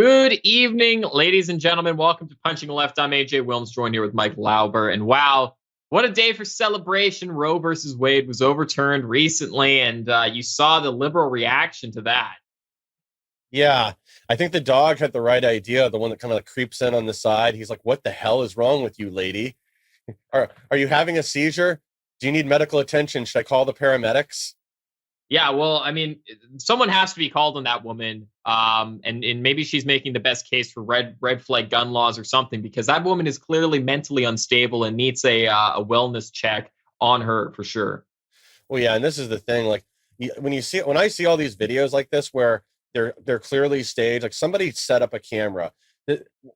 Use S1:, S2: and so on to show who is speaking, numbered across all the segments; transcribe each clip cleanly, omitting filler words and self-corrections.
S1: Good evening, ladies and gentlemen. Welcome to Punching Left. I'm AJ Wilms, joined here with Mike Lauber. And wow, what a day for celebration. Roe versus Wade was overturned recently, and you saw the liberal reaction to that.
S2: Yeah, I think the dog had the right idea. The one that kind of like creeps in on the side. He's like, "What the hell is wrong with you, lady? Are you having a seizure? Do you need medical attention? Should I call the paramedics?"
S1: Yeah, well, I mean, someone has to be called on that woman, and maybe she's making the best case for red flag gun laws or something, because that woman is clearly mentally unstable and needs a wellness check on her for sure.
S2: Well, yeah, and this is the thing. Like, when I see all these videos like this where they're clearly staged, like somebody set up a camera,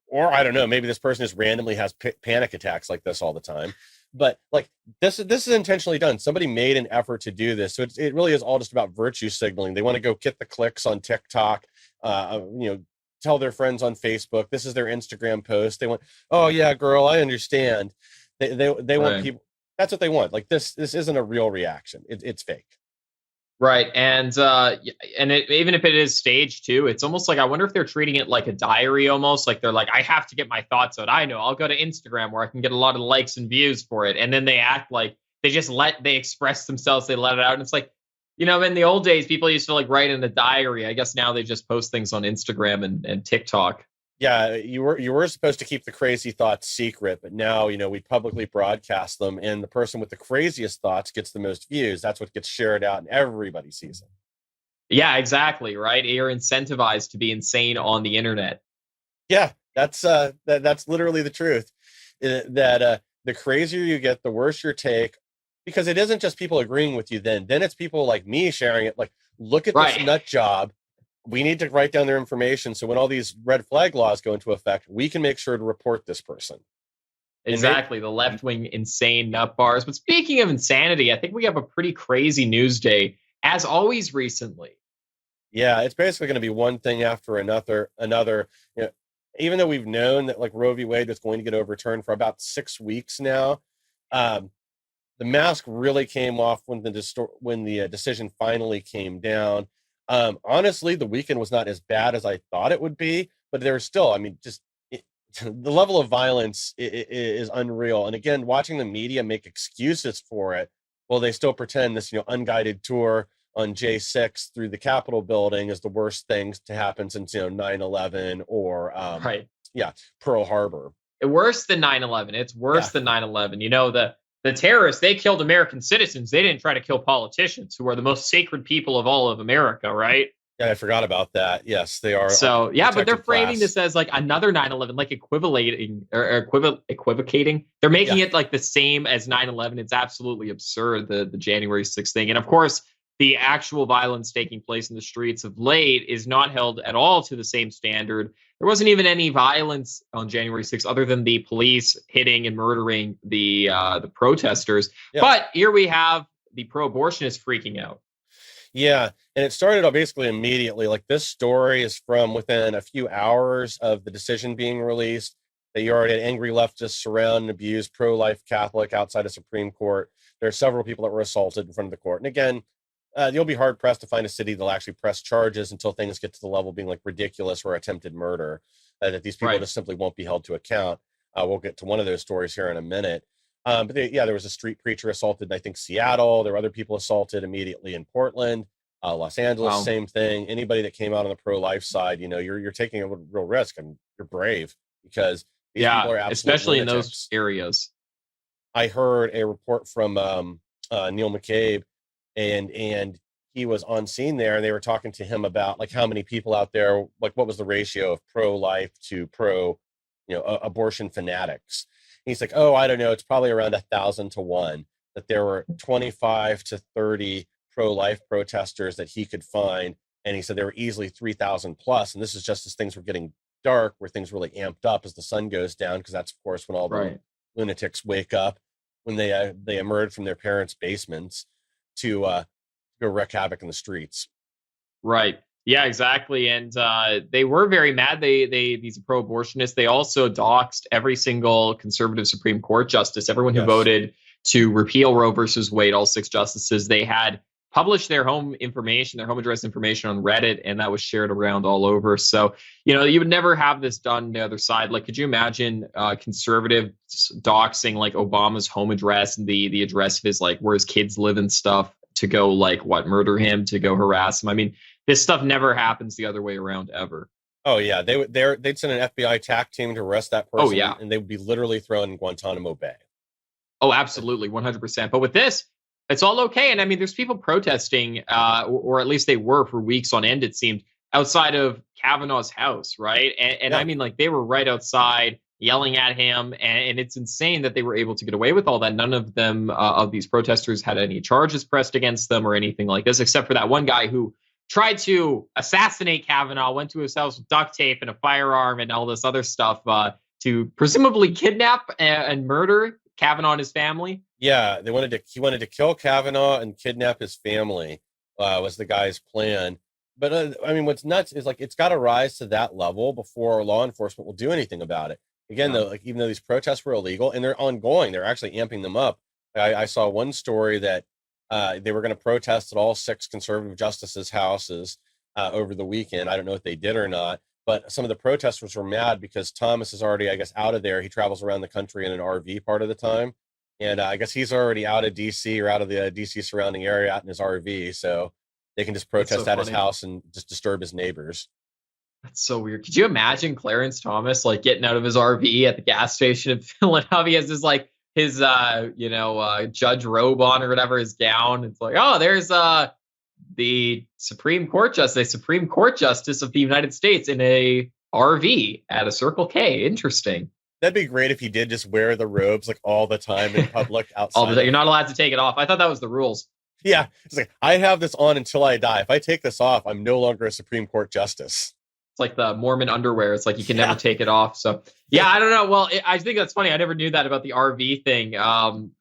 S2: or I don't know, maybe this person just randomly has panic attacks like this all the time. But like this is intentionally done. Somebody made an effort to do this, so it really is all just about virtue signaling. They want to go get the clicks on TikTok, tell their friends on Facebook. This is their Instagram post. They want, oh yeah, girl, I understand. They want
S1: Right.
S2: people. That's what they want. Like this isn't a real reaction. It's fake.
S1: Right, even if it is staged too, it's almost like I wonder if they're treating it like a diary, almost like they're like, I have to get my thoughts out. I know I'll go to Instagram where I can get a lot of likes and views for it, and then they act like they express themselves, they let it out, and it's like, in the old days, people used to like write in a diary. I guess now they just post things on Instagram and TikTok.
S2: Yeah, you were supposed to keep the crazy thoughts secret, but now, we publicly broadcast them, and the person with the craziest thoughts gets the most views. That's what gets shared out, and everybody sees it.
S1: Yeah, exactly. Right, you're incentivized to be insane on the internet.
S2: Yeah, that's literally the truth. That the crazier you get, the worse your take, because it isn't just people agreeing with you. Then it's people like me sharing it. Like, look at this
S1: Right.
S2: nut job. We need to write down their information, so when all these red flag laws go into effect, we can make sure to report this person. And maybe,
S1: Exactly, the left wing insane nut bars. But speaking of insanity, I think we have a pretty crazy news day, as always, recently.
S2: yeah, it's basically going to be one thing after another. Even though we've known that like Roe v. Wade was going to get overturned for about 6 weeks now, um, the mask really came off when the decision finally came down. Honestly, the weekend was not as bad as I thought it would be, but there was still, I mean, just the level of violence is unreal. And again, watching the media make excuses for it, well, they still pretend this, unguided tour on J6 through the Capitol building is the worst things to happen since, 9/11 or,
S1: Right.
S2: yeah, Pearl Harbor.
S1: Worse than 9/11. It's
S2: Yeah.
S1: worse than 9/11. The terrorists, they killed American citizens. They didn't try to kill politicians, who are the most sacred people of all of America, right?
S2: Yeah, I forgot about that. Yes, they are
S1: So yeah, but they're
S2: protected
S1: framing
S2: class.
S1: this as like another 9/11, like equivocating. They're making
S2: Yeah.
S1: it like the same as 9/11. It's absolutely absurd, the January 6th thing. And of course, the actual violence taking place in the streets of late is not held at all to the same standard. There wasn't even any violence on January 6th other than the police hitting and murdering the protesters.
S2: Yeah.
S1: But here we have the pro-abortionists freaking out.
S2: Yeah, and it started out basically immediately. Like, this story is from within a few hours of the decision being released. That you already had angry leftists surround and abuse pro-life Catholic outside of Supreme Court. There are several people that were assaulted in front of the court. And again, you'll be hard pressed to find a city that'll actually press charges until things get to the level of being like ridiculous or attempted murder. That these people
S1: Right.
S2: just simply won't be held to account. We'll get to one of those stories here in a minute. There was a street preacher assaulted in, I think, Seattle. There were other people assaulted immediately in Portland, Los Angeles,
S1: Wow.
S2: same thing. Anybody that came out on the pro-life side, you're taking a real risk, and you're brave, because these people are
S1: Yeah,
S2: absolute
S1: especially in those
S2: lunatics.
S1: areas.
S2: I heard a report from Neil McCabe, and he was on scene there, and they were talking to him about like how many people out there, like what was the ratio of pro-life to abortion fanatics. And he's like, oh, I don't know, it's probably around 1,000 to 1 that there were 25 to 30 pro-life protesters that he could find, and he said there were easily 3,000 plus. And this is just as things were getting dark, where things really amped up as the sun goes down, because that's of course when all the
S1: Right.
S2: lunatics wake up, when they emerge from their parents' basements to go wreak havoc in the streets.
S1: Right. Yeah, exactly. And they were very mad. These pro-abortionists. They also doxed every single conservative Supreme Court justice, everyone who
S2: Yes.
S1: voted to repeal Roe versus Wade, all six justices. They had published their home information, their home address information on Reddit, and that was shared around all over. So, you would never have this done the other side. Like, could you imagine conservatives doxing like Obama's home address and the address of his, like, where his kids live and stuff to go, like, murder him, to go harass him? I mean, this stuff never happens the other way around ever.
S2: Oh yeah, they'd send an FBI TAC team to arrest that
S1: Oh,
S2: person,
S1: yeah.
S2: and they would be literally thrown in Guantanamo Bay.
S1: Oh, absolutely, 100%. But with this, it's all okay. And I mean, there's people protesting, or at least they were for weeks on end, it seemed, outside of Kavanaugh's house, right? And
S2: Yeah.
S1: I mean, like, they were right outside yelling at him. And it's insane that they were able to get away with all that. None of them, of these protesters, had any charges pressed against them or anything like this, except for that one guy who tried to assassinate Kavanaugh, went to his house with duct tape and a firearm and all this other stuff to presumably kidnap and murder Kavanaugh and his family.
S2: Yeah, he wanted to kill Kavanaugh and kidnap his family, was the guy's plan. But I mean, what's nuts is, like, it's got to rise to that level before law enforcement will do anything about it. Again,
S1: Yeah.
S2: though, like, even though these protests were illegal and they're ongoing, they're actually amping them up. I saw one story that they were going to protest at all 6 conservative justices' houses over the weekend. I don't know if they did or not, but some of the protesters were mad because Thomas is already, I guess, out of there. He travels around the country in an RV part of the time. And I guess he's already out of DC, or out of the DC surrounding area, out in his RV. So they can just protest
S1: so
S2: at his
S1: funny.
S2: house and just disturb his neighbors.
S1: That's so weird. Could you imagine Clarence Thomas, like, getting out of his RV at the gas station in Philadelphia? He has his judge robe on, or whatever, his gown. It's like, oh, there's the Supreme Court Justice of the United States in a RV at a Circle K. Interesting.
S2: That'd be great if he did just wear the robes, like, all the time in public outside.
S1: You're not allowed to take it off. I thought that was the rules.
S2: Yeah, it's like, I have this on until I die. If I take this off, I'm no longer a Supreme Court justice.
S1: It's like the Mormon underwear. It's like you can never take it off. So yeah, I don't know. Well, I think that's funny. I never knew that about the RV thing.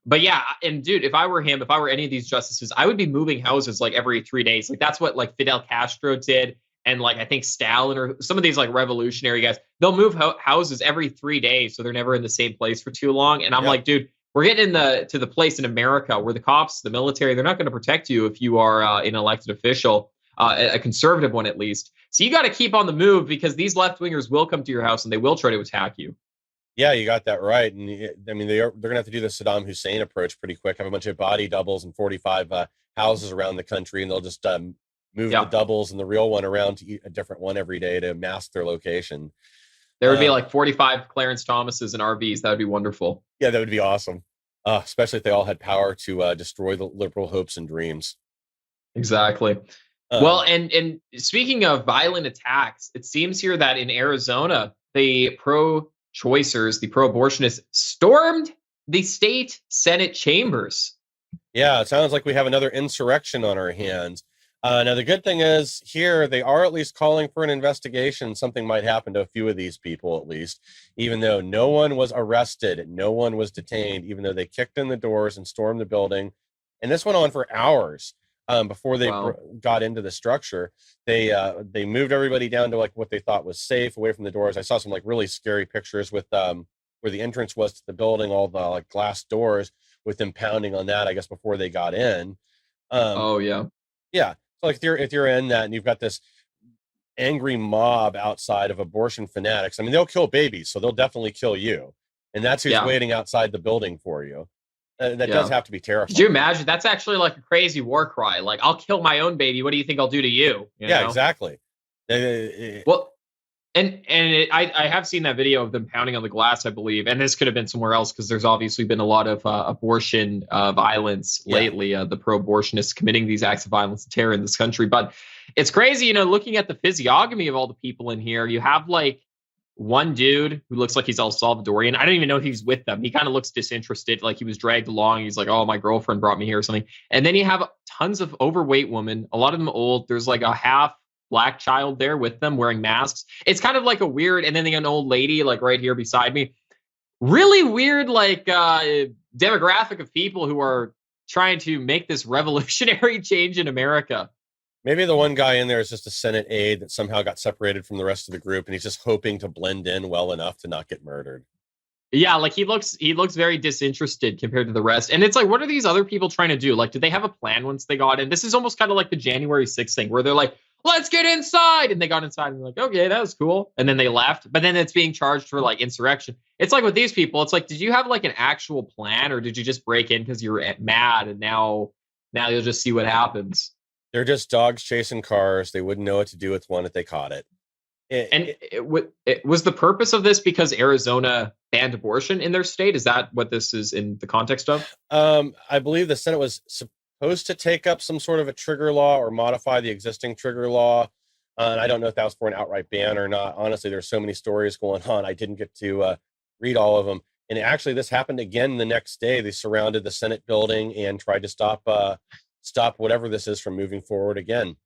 S1: But yeah, and dude, if I were any of these justices, I would be moving houses like every 3 days. Like, that's what, like, Fidel Castro did, and, like, I think Stalin, or some of these, like, revolutionary guys. They'll move houses every 3 days, so they're never in the same place for too long. And I'm like, dude, we're getting to the place in America where the cops, the military, they're not going to protect you if you are an elected official, a conservative one at least. So you got to keep on the move, because these left wingers will come to your house and they will try to attack you.
S2: Yeah, you got that right. And I mean, they're going to have to do the Saddam Hussein approach pretty quick. Have a bunch of body doubles and 45 houses around the country, and they'll just move the doubles and the real one around to a different one every day to mask their location.
S1: There would be like 45 Clarence Thomases and RVs. That would be wonderful.
S2: Yeah, that would be awesome. Especially if they all had power to destroy the liberal hopes and dreams.
S1: Exactly. Well, and speaking of violent attacks, it seems here that in Arizona, the pro-choicers, the pro-abortionists, stormed the state Senate chambers.
S2: Yeah, it sounds like we have another insurrection on our hands. Now, the good thing is here, they are at least calling for an investigation. Something might happen to a few of these people, at least, even though no one was arrested, no one was detained, even though they kicked in the doors and stormed the building. And this went on for hours before they got into the structure. They moved everybody down to, like, what they thought was safe, away from the doors. I saw some, like, really scary pictures with where the entrance was to the building, all the, like, glass doors, with them pounding on that, I guess, before they got in. Yeah. So, like, if you're in that and you've got this angry mob outside of abortion fanatics, I mean, they'll kill babies, so they'll definitely kill you. And that's who's waiting outside the building for you. That does have to be terrifying.
S1: Could you imagine? That's actually like a crazy war cry. Like, I'll kill my own baby. What do you think I'll do to you? You know?
S2: Exactly.
S1: Well, I have seen that video of them pounding on the glass, I believe, and this could have been somewhere else, because there's obviously been a lot of abortion violence lately. The pro-abortionists committing these acts of violence and terror in this country. But it's crazy, looking at the physiognomy of all the people in here. You have, like, one dude who looks like he's El Salvadorian. I don't even know if he's with them. He kind of looks disinterested, like he was dragged along. He's like, oh, my girlfriend brought me here or something. And then you have tons of overweight women, a lot of them old. There's like a half Black child there with them wearing masks. It's kind of like a weird, and then they got an old lady, like, right here beside me. Really weird, like, demographic of people who are trying to make this revolutionary change in America.
S2: Maybe the one guy in there is just a Senate aide that somehow got separated from the rest of the group, and he's just hoping to blend in well enough to not get murdered.
S1: Yeah, like he looks very disinterested compared to the rest. And it's like, what are these other people trying to do? Like, did they have a plan once they got in? This is almost kind of like the January 6th thing where they're like, let's get inside. And they got inside and they're like, okay, that was cool. And then they left. But then it's being charged for like insurrection. It's like with these people, it's like, did you have like an actual plan or did you just break in because you were mad and now you'll just see what happens?
S2: They're just dogs chasing cars. They wouldn't know what to do with one if they caught it.
S1: And it was the purpose of this because Arizona banned abortion in their state. Is that what this is in the context of?
S2: I believe the Senate was supposed to take up some sort of a trigger law or modify the existing trigger law. And I don't know if that was for an outright ban or not. Honestly, there's so many stories going on. I didn't get to read all of them. And actually, this happened again the next day. They surrounded the Senate building and tried to stop whatever this is from moving forward again.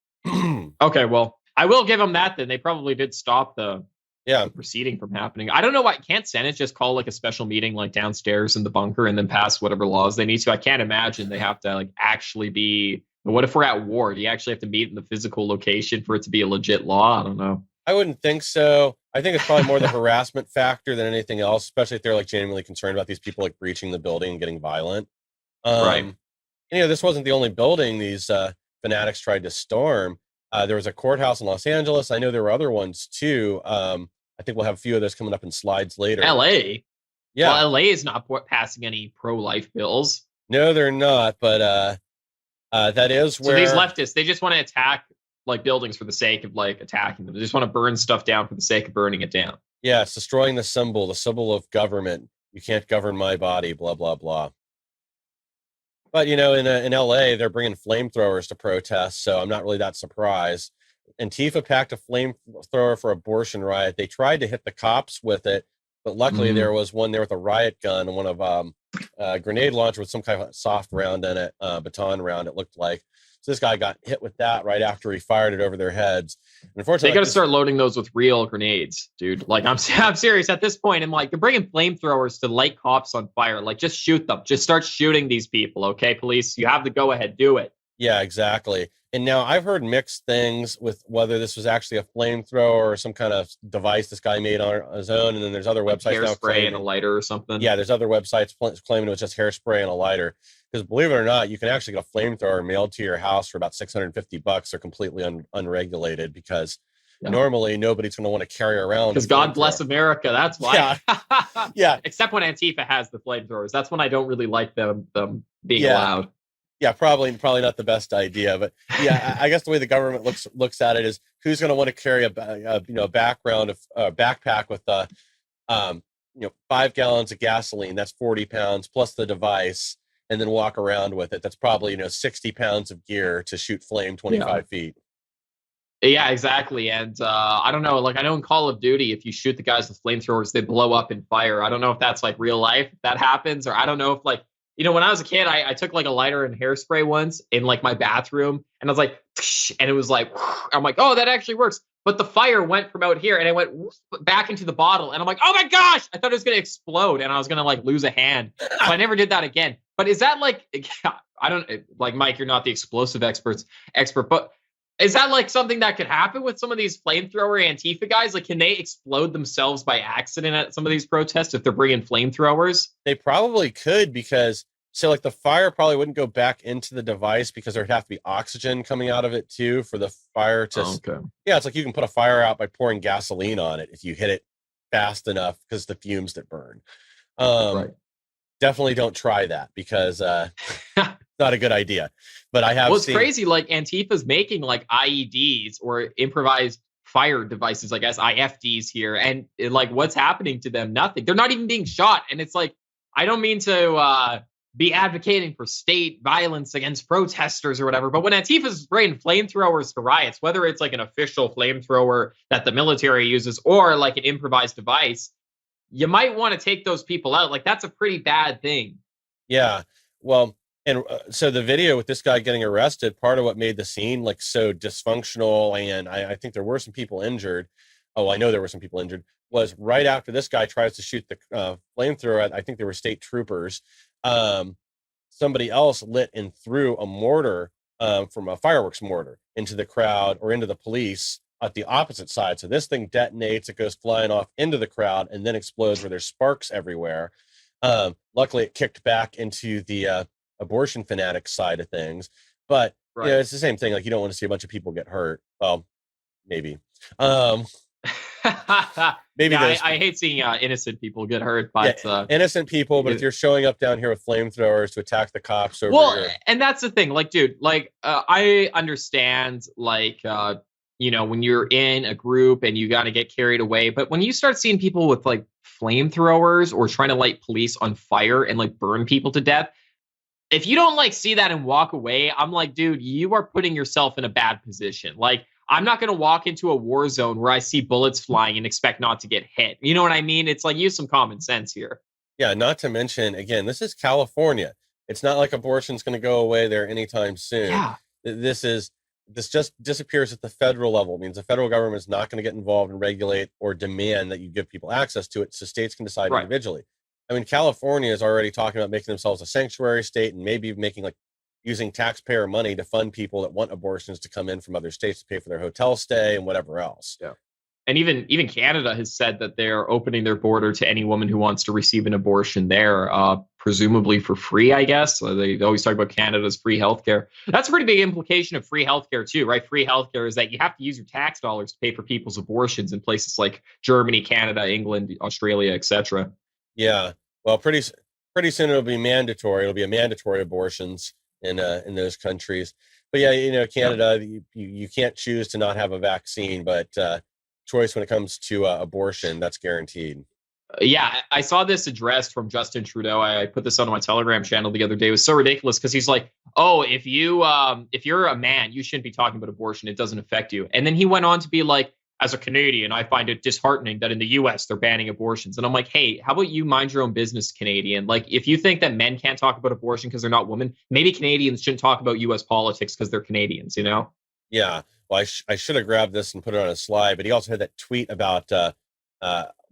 S1: Okay, well, I will give them that. Then they probably did stop the
S2: Yeah,
S1: proceeding from happening. I don't know why can't Senate just call like a special meeting like downstairs in the bunker and then pass whatever laws they need to. I can't imagine they have to like actually be. What if we're at war? Do you actually have to meet in the physical location for it to be a legit law? I don't know.
S2: I wouldn't think so. I think it's probably more the harassment factor than anything else, especially if they're like genuinely concerned about these people like breaching the building and getting violent.
S1: Right.
S2: This wasn't the only building these fanatics tried to storm. There was a courthouse in Los Angeles. I know there were other ones too. I think we'll have a few of those coming up in slides later.
S1: LA.
S2: Yeah.
S1: Well, LA is not passing any pro-life bills.
S2: No, they're not. But that is where.
S1: So these leftists, they just want to attack like buildings for the sake of like attacking them. They just want to burn stuff down for the sake of burning it down.
S2: Yeah, it's destroying the symbol of government. You can't govern my body, blah, blah, blah. But, in LA, they're bringing flamethrowers to protest, so I'm not really that surprised. Antifa packed a flamethrower for abortion riot. They tried to hit the cops with it, but luckily there was one there with a riot gun and one of a grenade launcher with some kind of soft round in it, baton round, it looked like. So this guy got hit with that right after he fired it over their heads. And unfortunately,
S1: they got to start loading those with real grenades, dude. Like I'm serious at this point. I'm like, they're bringing flamethrowers to light cops on fire. Like, just shoot them. Just start shooting these people, okay, police? You have the go ahead. Do it.
S2: Yeah, exactly. And now I've heard mixed things with whether this was actually a flamethrower or some kind of device this guy made on his own. And then there's other
S1: like
S2: websites now
S1: claiming and a lighter or something.
S2: Yeah, there's other websites claiming it was just hairspray and a lighter. Because believe it or not, you can actually get a flamethrower mailed to your house for about $650. They're completely unregulated because normally nobody's going to want to carry around.
S1: Because God bless America. That's why.
S2: Yeah. Yeah.
S1: Except when Antifa has the flamethrowers. That's when I don't really like them being allowed.
S2: Yeah, probably not the best idea, but yeah, I guess the way the government looks at it is who's going to want to carry a background of backpack with 5 gallons of gasoline, that's 40 pounds plus the device, and then walk around with it. That's probably 60 pounds of gear to shoot flame 25 feet.
S1: Yeah, exactly. And I don't know, like I know in Call of Duty, if you shoot the guys with flamethrowers, they blow up in fire. I don't know if that's like real life, if that happens, or I don't know if like, when I was a kid, I took like a lighter and hairspray once in like my bathroom and I was like, and it was like, I'm like, oh, that actually works. But the fire went from out here and it went back into the bottle. And I'm like, oh my gosh, I thought it was going to explode and I was going to like lose a hand. So I never did that again. But is that like, I don't like, Mike, you're not the explosive expert, but is that like something that could happen with some of these flamethrower Antifa guys? Like, can they explode themselves by accident at some of these protests if they're bringing flamethrowers?
S2: They probably could because, so like the fire probably wouldn't go back into the device because there'd have to be oxygen coming out of it too for the fire to.
S1: Okay.
S2: Yeah, it's like you can put a fire out by pouring gasoline on it if you hit it fast enough because the fumes that burn. Right. Definitely don't try that because it's not a good idea. But I have.
S1: Well, it's crazy. Like Antifa's making like IEDs or improvised fire devices, I guess IFDs here, and like what's happening to them? Nothing. They're not even being shot. And it's like I don't mean to be advocating for state violence against protesters or whatever, but when Antifa's bringing flamethrowers to riots, whether it's like an official flamethrower that the military uses or like an improvised device, you might want to take those people out. Like that's a pretty bad thing.
S2: Yeah. Well, and so the video with this guy getting arrested, part of what made the scene like so dysfunctional, and I think there were some people injured. Oh, I know there were some people injured. Was right after this guy tries to shoot the flamethrower. I think there were state troopers. Somebody else lit and threw a mortar from a fireworks mortar into the crowd or into the police. at the opposite side. So this thing detonates, it goes flying off into the crowd and then explodes where there's sparks everywhere. Luckily, it kicked back into the abortion fanatic side of things. But,
S1: Right.
S2: it's the same thing. Like, you don't want to see a bunch of people get hurt. Well, maybe. Um, maybe
S1: yeah,
S2: those.
S1: I hate seeing innocent people get hurt, but
S2: innocent people. But if you're showing up down here with flamethrowers to attack the cops over here,
S1: and that's the thing, like, dude, like, I understand, like, when you're in a group and you got to get carried away, but when you start seeing people with like flamethrowers or trying to light police on fire and like burn people to death, if you don't like see that and walk away, I'm like, dude, you are putting yourself in a bad position. Like, I'm not going to walk into a war zone where I see bullets flying and expect not to get hit. You know what I mean? It's like, use some common sense here.
S2: Yeah, not to mention, again, this is California. It's not like abortion's going to go away there anytime soon.
S1: Yeah.
S2: This just disappears at the federal level. It means the federal government is not going to get involved and regulate or demand that you give people access to it, so states can decide individually. I mean, California is already talking about making themselves a sanctuary state and maybe making like using taxpayer money to fund people that want abortions to come in from other states to pay for their hotel stay and whatever else.
S1: Yeah. And even Canada has said that they're opening their border to any woman who wants to receive an abortion there, presumably for free, I guess. They always talk about Canada's free healthcare. That's a pretty big implication of free healthcare too, right? Free healthcare is that you have to use your tax dollars to pay for people's abortions in places like Germany, Canada, England, Australia, etc.
S2: Yeah. Well, pretty soon it'll be mandatory. It'll be a mandatory abortions in those countries. But yeah, Canada, you can't choose to not have a vaccine, but choice when it comes to abortion, that's guaranteed.
S1: Yeah, I saw this addressed from Justin Trudeau. I put this on my Telegram channel the other day. It was so ridiculous because he's like, "Oh, if you're a man, you shouldn't be talking about abortion. It doesn't affect you." And then he went on to be like, "As a Canadian, I find it disheartening that in the U.S. they're banning abortions." And I'm like, "Hey, how about you mind your own business, Canadian? Like, if you think that men can't talk about abortion because they're not women, maybe Canadians shouldn't talk about U.S. politics because they're Canadians, you know?"
S2: Yeah. Well, I should have grabbed this and put it on a slide, but he also had that tweet about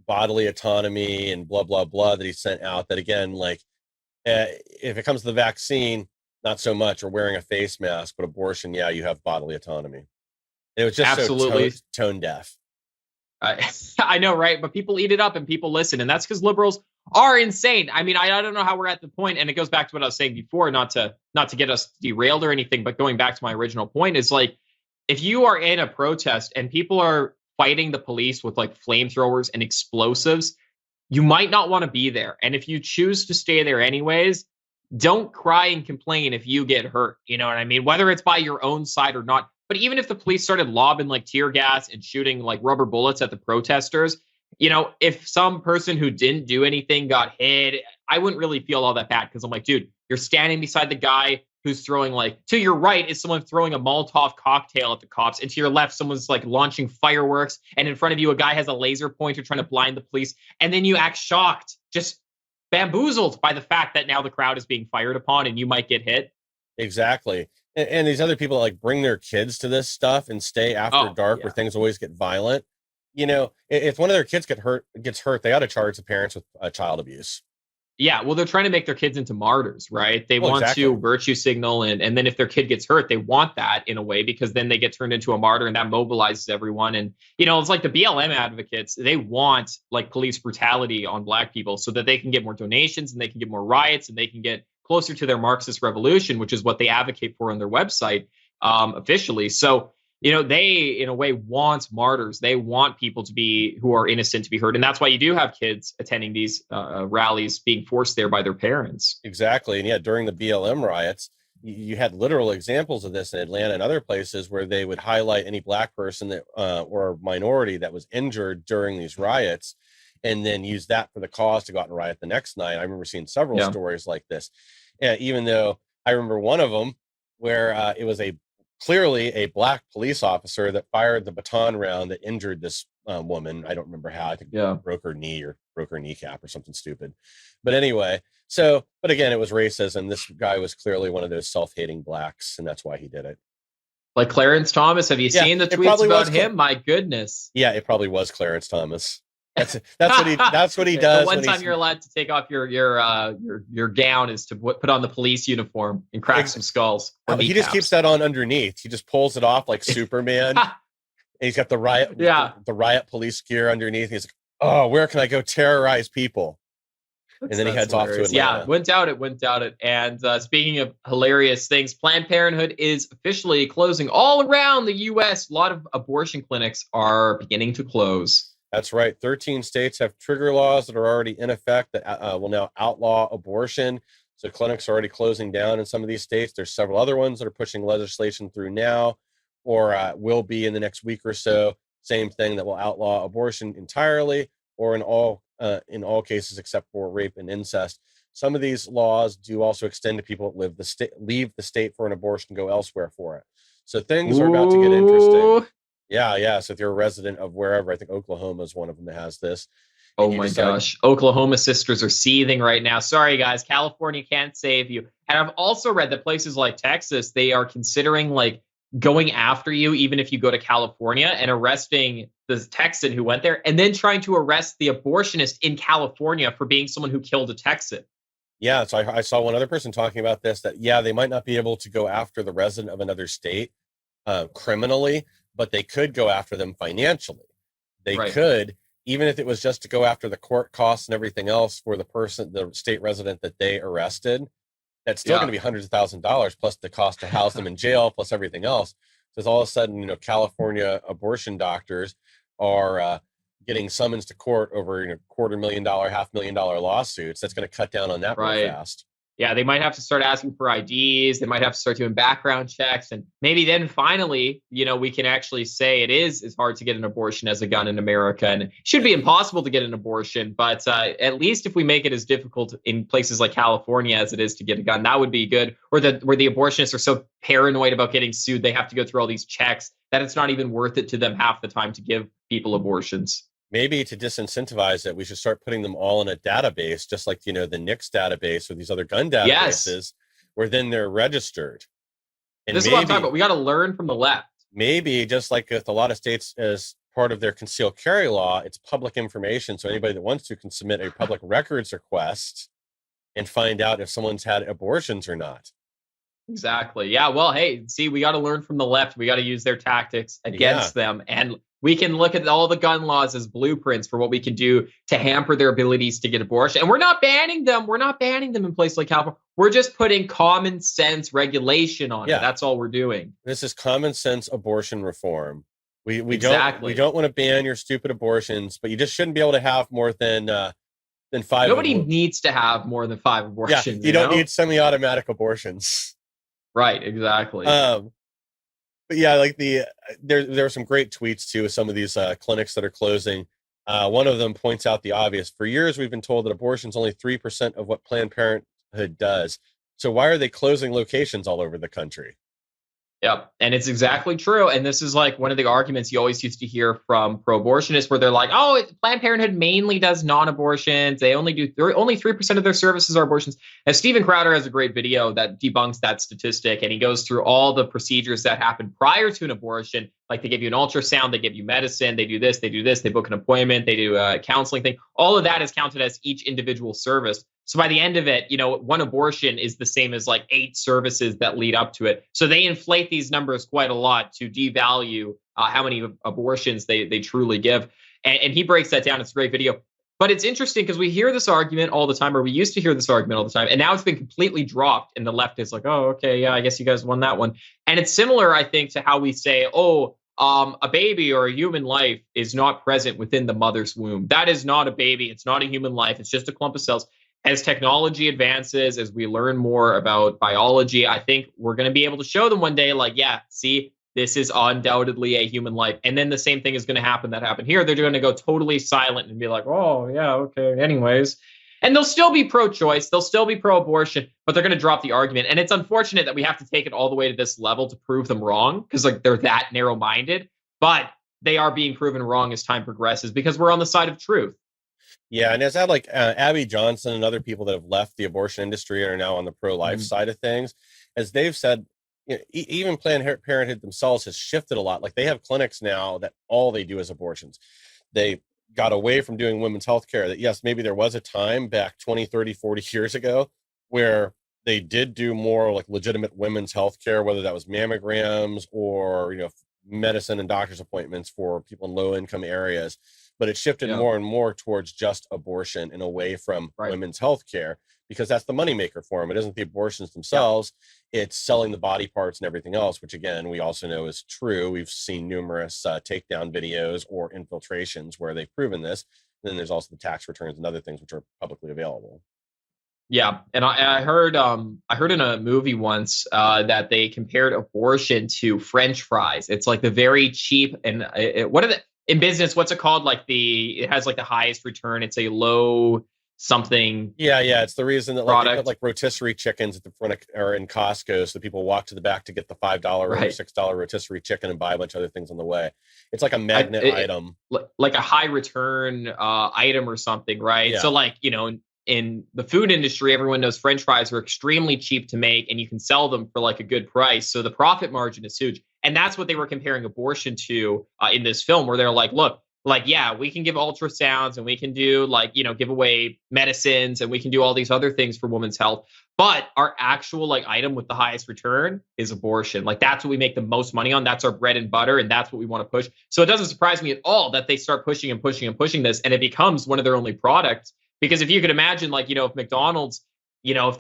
S2: bodily autonomy and blah, blah, blah that he sent out that, again, like, if it comes to the vaccine, not so much, or wearing a face mask, but abortion, yeah, you have bodily autonomy. And it was just
S1: absolutely
S2: so tone deaf.
S1: I know, right? But people eat it up and people listen. And that's because liberals are insane. I mean, I don't know how we're at the point, and it goes back to what I was saying before, not to get us derailed or anything, but going back to my original point is like, if you are in a protest and people are fighting the police with like flamethrowers and explosives, you might not want to be there. And if you choose to stay there anyways, don't cry and complain if you get hurt. You know what I mean? Whether it's by your own side or not. But even if the police started lobbing like tear gas and shooting like rubber bullets at the protesters, if some person who didn't do anything got hit, I wouldn't really feel all that bad because I'm like, dude, you're standing beside the guy who's throwing, like, to your right is someone throwing a Molotov cocktail at the cops, and to your left, someone's like launching fireworks, and in front of you, a guy has a laser pointer trying to blind the police, and then you act shocked, just bamboozled by the fact that now the crowd is being fired upon and you might get hit.
S2: Exactly. And these other people like bring their kids to this stuff and stay after dark where things always get violent. If one of their kids gets hurt, they ought to charge the parents with child abuse.
S1: Yeah, well, they're trying to make their kids into martyrs, right? They want to virtue signal, and then if their kid gets hurt, they want that in a way because then they get turned into a martyr, and that mobilizes everyone. And it's like the BLM advocates; they want like police brutality on Black people so that they can get more donations and they can get more riots and they can get closer to their Marxist revolution, which is what they advocate for on their website officially. So they, in a way, want martyrs. They want people who are innocent to be heard. And that's why you do have kids attending these rallies being forced there by their parents.
S2: Exactly. And during the BLM riots, you had literal examples of this in Atlanta and other places where they would highlight any Black person that or minority that was injured during these riots and then use that for the cause to go out and riot the next night. I remember seeing several stories like this. Even though I remember one of them where it was clearly a Black police officer that fired the baton round that injured this woman. I don't remember how. I think broke her knee or broke her kneecap or something stupid. But anyway, but again, it was racism. This guy was clearly one of those self-hating Blacks, and that's why he did it.
S1: Like Clarence Thomas. Have you seen the tweets about him? My goodness.
S2: Yeah, it probably was Clarence Thomas. That's what he does.
S1: The one time you're allowed to take off your gown is to put on the police uniform and crack some skulls.
S2: He just keeps that on underneath. He just pulls it off like Superman. And he's got the riot,
S1: Yeah.
S2: the riot police gear underneath. He's like, oh, where can I go terrorize people? And then he
S1: That's
S2: heads off to
S1: hilarious. Yeah,
S2: Atlanta.
S1: wouldn't doubt it. Wouldn't doubt it. And speaking of hilarious things, Planned Parenthood is officially closing all around the U.S. A lot of abortion clinics are beginning to close.
S2: That's right. 13 states have trigger laws that are already in effect that will now outlaw abortion. So clinics are already closing down in some of these states. There's several other ones that are pushing legislation through now, or will be in the next week or so. Same thing, that will outlaw abortion entirely, or in all cases except for rape and incest. Some of these laws do also extend to people that leave the state for an abortion, go elsewhere for it. So things are about to get interesting.
S1: Ooh.
S2: Yeah. So if you're a resident of wherever, I think Oklahoma is one of them that has this, and
S1: Oh
S2: you
S1: my
S2: decide,
S1: gosh. Oklahoma sisters are seething right now. Sorry, guys. California can't save you. And I've also read that places like Texas, they are considering like going after you, even if you go to California, and arresting the Texan who went there, and then trying to arrest the abortionist in California for being someone who killed a Texan.
S2: yeah. So I saw one other person talking about this, that, yeah, they might not be able to go after the resident of another state criminally, but they could go after them financially. They
S1: Right.
S2: could, even if it was just to go after the court costs and everything else for the state resident that they arrested. That's still going to be hundreds of $1,000s plus the cost to house them in jail plus everything else. Because all of a sudden, California abortion doctors are getting summons to court over $250,000, $500,000 lawsuits. That's going to cut down on that real
S1: Right.
S2: fast.
S1: Yeah, they might have to start asking for IDs. They might have to start doing background checks. And maybe then finally, we can actually say it's hard to get an abortion as a gun in America. And it should be impossible to get an abortion. But at least if we make it as difficult in places like California as it is to get a gun, that would be good. Or where the abortionists are so paranoid about getting sued, they have to go through all these checks that it's not even worth it to them half the time to give people abortions.
S2: Maybe to disincentivize it, we should start putting them all in a database, just like, the NICS database or these other gun databases,
S1: Yes.
S2: where then they're registered. And
S1: This is what I'm talking about. We got to learn from the left.
S2: maybe just like with a lot of states, as part of their concealed carry law, it's public information. So anybody that wants to can submit a public records request and find out if someone's had abortions or not.
S1: Exactly. Yeah. Well, hey, see, we got to learn from the left. We got to use their tactics against them. And we can look at all the gun laws as blueprints for what we can do to hamper their abilities to get abortion. And we're not banning them. We're not banning them in places like California. We're just putting common sense regulation on it. That's all we're doing.
S2: This is common sense abortion reform. We
S1: Exactly.
S2: don't want to ban your stupid abortions, but you just shouldn't be able to have more than 5.
S1: Nobody needs to have more than 5 abortions.
S2: You don't need semi-automatic abortions.
S1: Right, exactly.
S2: But yeah, like there are some great tweets too with some of these clinics that are closing. One of them points out the obvious. For years, we've been told that abortion is only 3% of what Planned Parenthood does. So why are they closing locations all over the country?
S1: Yep. And it's exactly true. And this is like one of the arguments you always used to hear from pro-abortionists, where they're like, oh, Planned Parenthood mainly does non-abortions. They only 3% of their services are abortions. And Steven Crowder has a great video that debunks that statistic. And he goes through all the procedures that happen prior to an abortion. Like they give you an ultrasound, they give you medicine, they do this, they book an appointment, they do a counseling thing. All of that is counted as each individual service. So by the end of it, one abortion is the same as like 8 services that lead up to it. So they inflate these numbers quite a lot to devalue how many abortions they truly give. And he breaks that down. It's a great video. But it's interesting because we hear this argument all the time, or we used to hear this argument all the time, and now it's been completely dropped. And the left is like, oh, okay, yeah, I guess you guys won that one. And it's similar, I think, to how we say, a baby or a human life is not present within the mother's womb. That is not a baby. It's not a human life. It's just a clump of cells. As technology advances, as we learn more about biology, I think we're going to be able to show them one day, like, yeah, see, this is undoubtedly a human life. And then the same thing is going to happen that happened here. They're going to go totally silent and be like, oh, yeah, okay, anyways. And they'll still be pro-choice. They'll still be pro-abortion, but they're going to drop the argument. And it's unfortunate that we have to take it all the way to this level to prove them wrong, because like they're that narrow-minded. But they are being proven wrong as time progresses because we're on the side of truth.
S2: Yeah, and as I like Abby Johnson and other people that have left the abortion industry and are now on the pro-life side of things, as they've said, even Planned Parenthood themselves has shifted a lot. Like they have clinics now that all they do is abortions. They got away from doing women's health care. That yes, maybe there was a time back 20, 30, 40 years ago where they did do more like legitimate women's health care, whether that was mammograms or medicine and doctor's appointments for people in low income areas, but it shifted
S1: Yeah.
S2: more and more towards just abortion and away from
S1: Right.
S2: women's health care, because that's the moneymaker for them. It isn't the abortions
S1: Yeah.
S2: themselves, it's selling the body parts and everything else, which again, we also know is true. We've seen numerous takedown videos or infiltrations where they've proven this. And then there's also the tax returns and other things which are publicly available.
S1: Yeah, and I heard in a movie once that they compared abortion to French fries. It's like the very cheap and what are the in business? What's it called? Like it has like the highest return. It's a low something
S2: Yeah. It's the reason that like they put
S1: product,
S2: like rotisserie chickens at the front of, or in Costco, so people walk to the back to get the $5 or
S1: right?
S2: $6 rotisserie chicken and buy a bunch of other things on the way. It's like a
S1: I,
S2: magnet
S1: it,
S2: item.
S1: like a high return item or something, right? So
S2: Yeah.
S1: like, in the food industry, everyone knows French fries are extremely cheap to make and you can sell them for like a good price. So the profit margin is huge. And that's what they were comparing abortion to in this film, where they're like, look, like, yeah, we can give ultrasounds and we can do like, give away medicines and we can do all these other things for women's health. But our actual like item with the highest return is abortion. Like that's what we make the most money on. That's our bread and butter, and that's what we want to push. So it doesn't surprise me at all that they start pushing and pushing and pushing this, and it becomes one of their only products. Because if you could imagine, like if McDonald's, if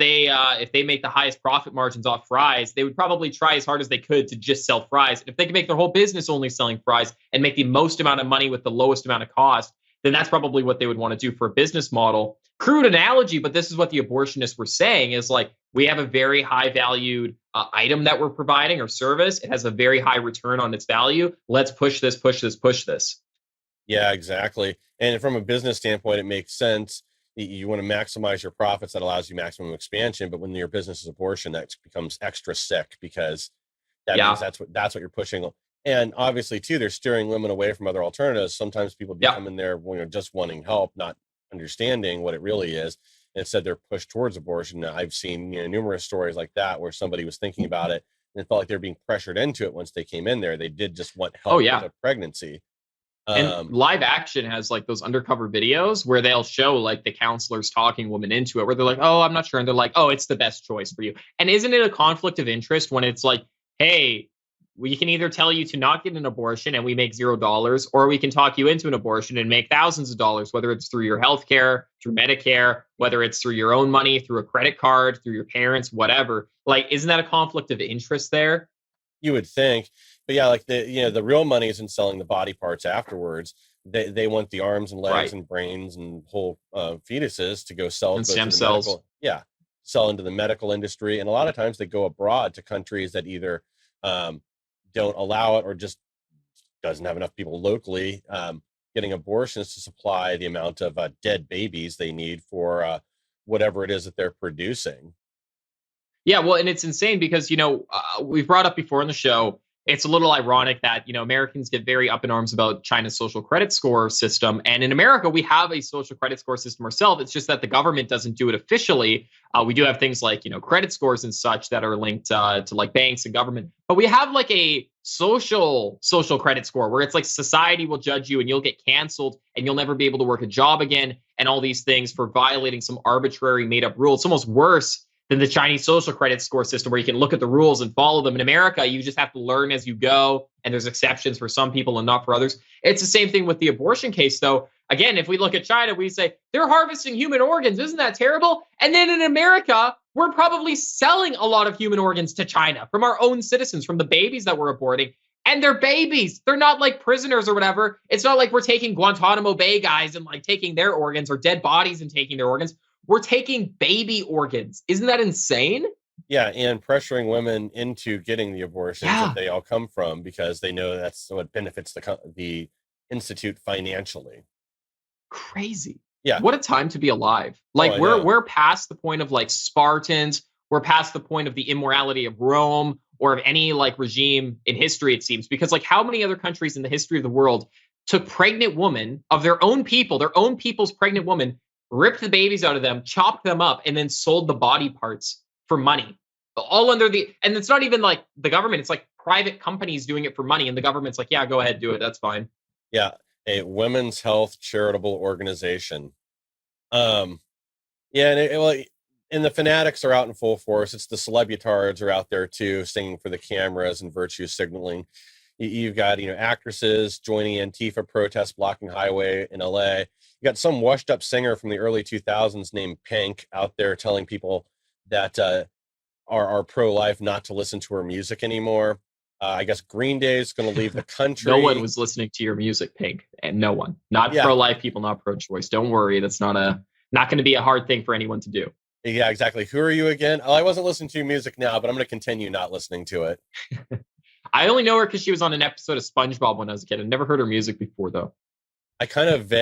S1: they make the highest profit margins off fries, they would probably try as hard as they could to just sell fries. And if they could make their whole business only selling fries and make the most amount of money with the lowest amount of cost, then that's probably what they would want to do for a business model. Crude analogy, but this is what the abortionists were saying is like, we have a very high valued item that we're providing or service. It has a very high return on its value. Let's push this, push this, push this.
S2: Yeah, exactly. And from a business standpoint, it makes sense. You want to maximize your profits. That allows you maximum expansion. But when your business is abortion, that becomes extra sick, because that means
S1: Yeah.
S2: that's what you're pushing. And obviously, too, they're steering women away from other alternatives. Sometimes people
S1: Yeah.
S2: become in there, just wanting help, not understanding what it really is. And instead, they're pushed towards abortion. Now, I've seen numerous stories like that where somebody was thinking about it and it felt like they're being pressured into it. Once they came in there, they did just want
S1: Oh,
S2: help with
S1: yeah.
S2: a pregnancy.
S1: And
S2: Um,
S1: live action has like those undercover videos where they'll show like the counselors talking women into it, where they're like, oh, I'm not sure. And they're like, oh, it's the best choice for you. And isn't it a conflict of interest when it's like, hey, we can either tell you to not get an abortion and we make $0, or we can talk you into an abortion and make thousands of dollars, whether it's through your health care, through Medicare, whether it's through your own money, through a credit card, through your parents, whatever. Like, isn't that a conflict of interest there?
S2: You would think, but yeah, like the real money is in selling the body parts afterwards. They want the arms and legs
S1: Right.
S2: and brains and whole fetuses to go sell
S1: And
S2: both
S1: stem
S2: to the
S1: cells.
S2: medical, yeah, sell into the medical industry. And a lot of times they go abroad to countries that either um, don't allow it or just doesn't have enough people locally getting abortions to supply the amount of dead babies they need for whatever it is that they're producing.
S1: Yeah, well, and it's insane because we've brought up before in the show. It's a little ironic that Americans get very up in arms about China's social credit score system, and in America we have a social credit score system ourselves. It's just that the government doesn't do it officially. We do have things like credit scores and such that are linked to like banks and government, but we have like a social credit score where it's like society will judge you and you'll get canceled and you'll never be able to work a job again and all these things for violating some arbitrary made up rule. It's almost worse than the Chinese social credit score system where you can look at the rules and follow them. In America, you just have to learn as you go, and there's exceptions for some people and not for others. It's the same thing with the abortion case, though. Again, if we look at China, we say they're harvesting human organs. Isn't that terrible? And then in America, we're probably selling a lot of human organs to China from our own citizens, from the babies that we're aborting. And they're babies. They're not like prisoners or whatever. It's not like we're taking Guantanamo Bay guys and like taking their organs, or dead bodies and taking their organs. We're taking baby organs. Isn't that insane?
S2: Yeah, and pressuring women into getting the abortions that
S1: Yeah,
S2: they all come from, because they know that's what benefits the institute financially.
S1: crazy.
S2: Yeah.
S1: What a time to be alive.
S2: Oh,
S1: Like
S2: I
S1: we're
S2: know.
S1: we're past the point of like Spartans. We're past the point of the immorality of Rome or of any like regime in history, it seems. Because like how many other countries in the history of the world took pregnant women of their own people's pregnant women, ripped the babies out of them, chopped them up, and then sold the body parts for money. All under and it's not even like the government, it's like private companies doing it for money, and the government's like, yeah, go ahead, do it. That's fine.
S2: Yeah, a women's health charitable organization. Um, yeah, well, and the fanatics are out in full force. It's the celebutards are out there too, singing for the cameras and virtue signaling. You've got, actresses joining Antifa protests blocking highway in LA. You got some washed up singer from the early 2000s named Pink out there telling people that are pro life not to listen to her music anymore. I guess Green Day is going to leave the
S1: No one
S2: country.
S1: was listening to your music, Pink, and no one. Not
S2: Yeah,
S1: pro-life people, not pro-choice. Don't worry, that's not going to be a hard thing for anyone to do.
S2: yeah, exactly. Who are you again? Oh, I wasn't listening to your music now, but I'm going to continue not listening to it.
S1: I only know her because she was on an episode of SpongeBob when I was a kid. I never heard her music before, though.
S2: I kind of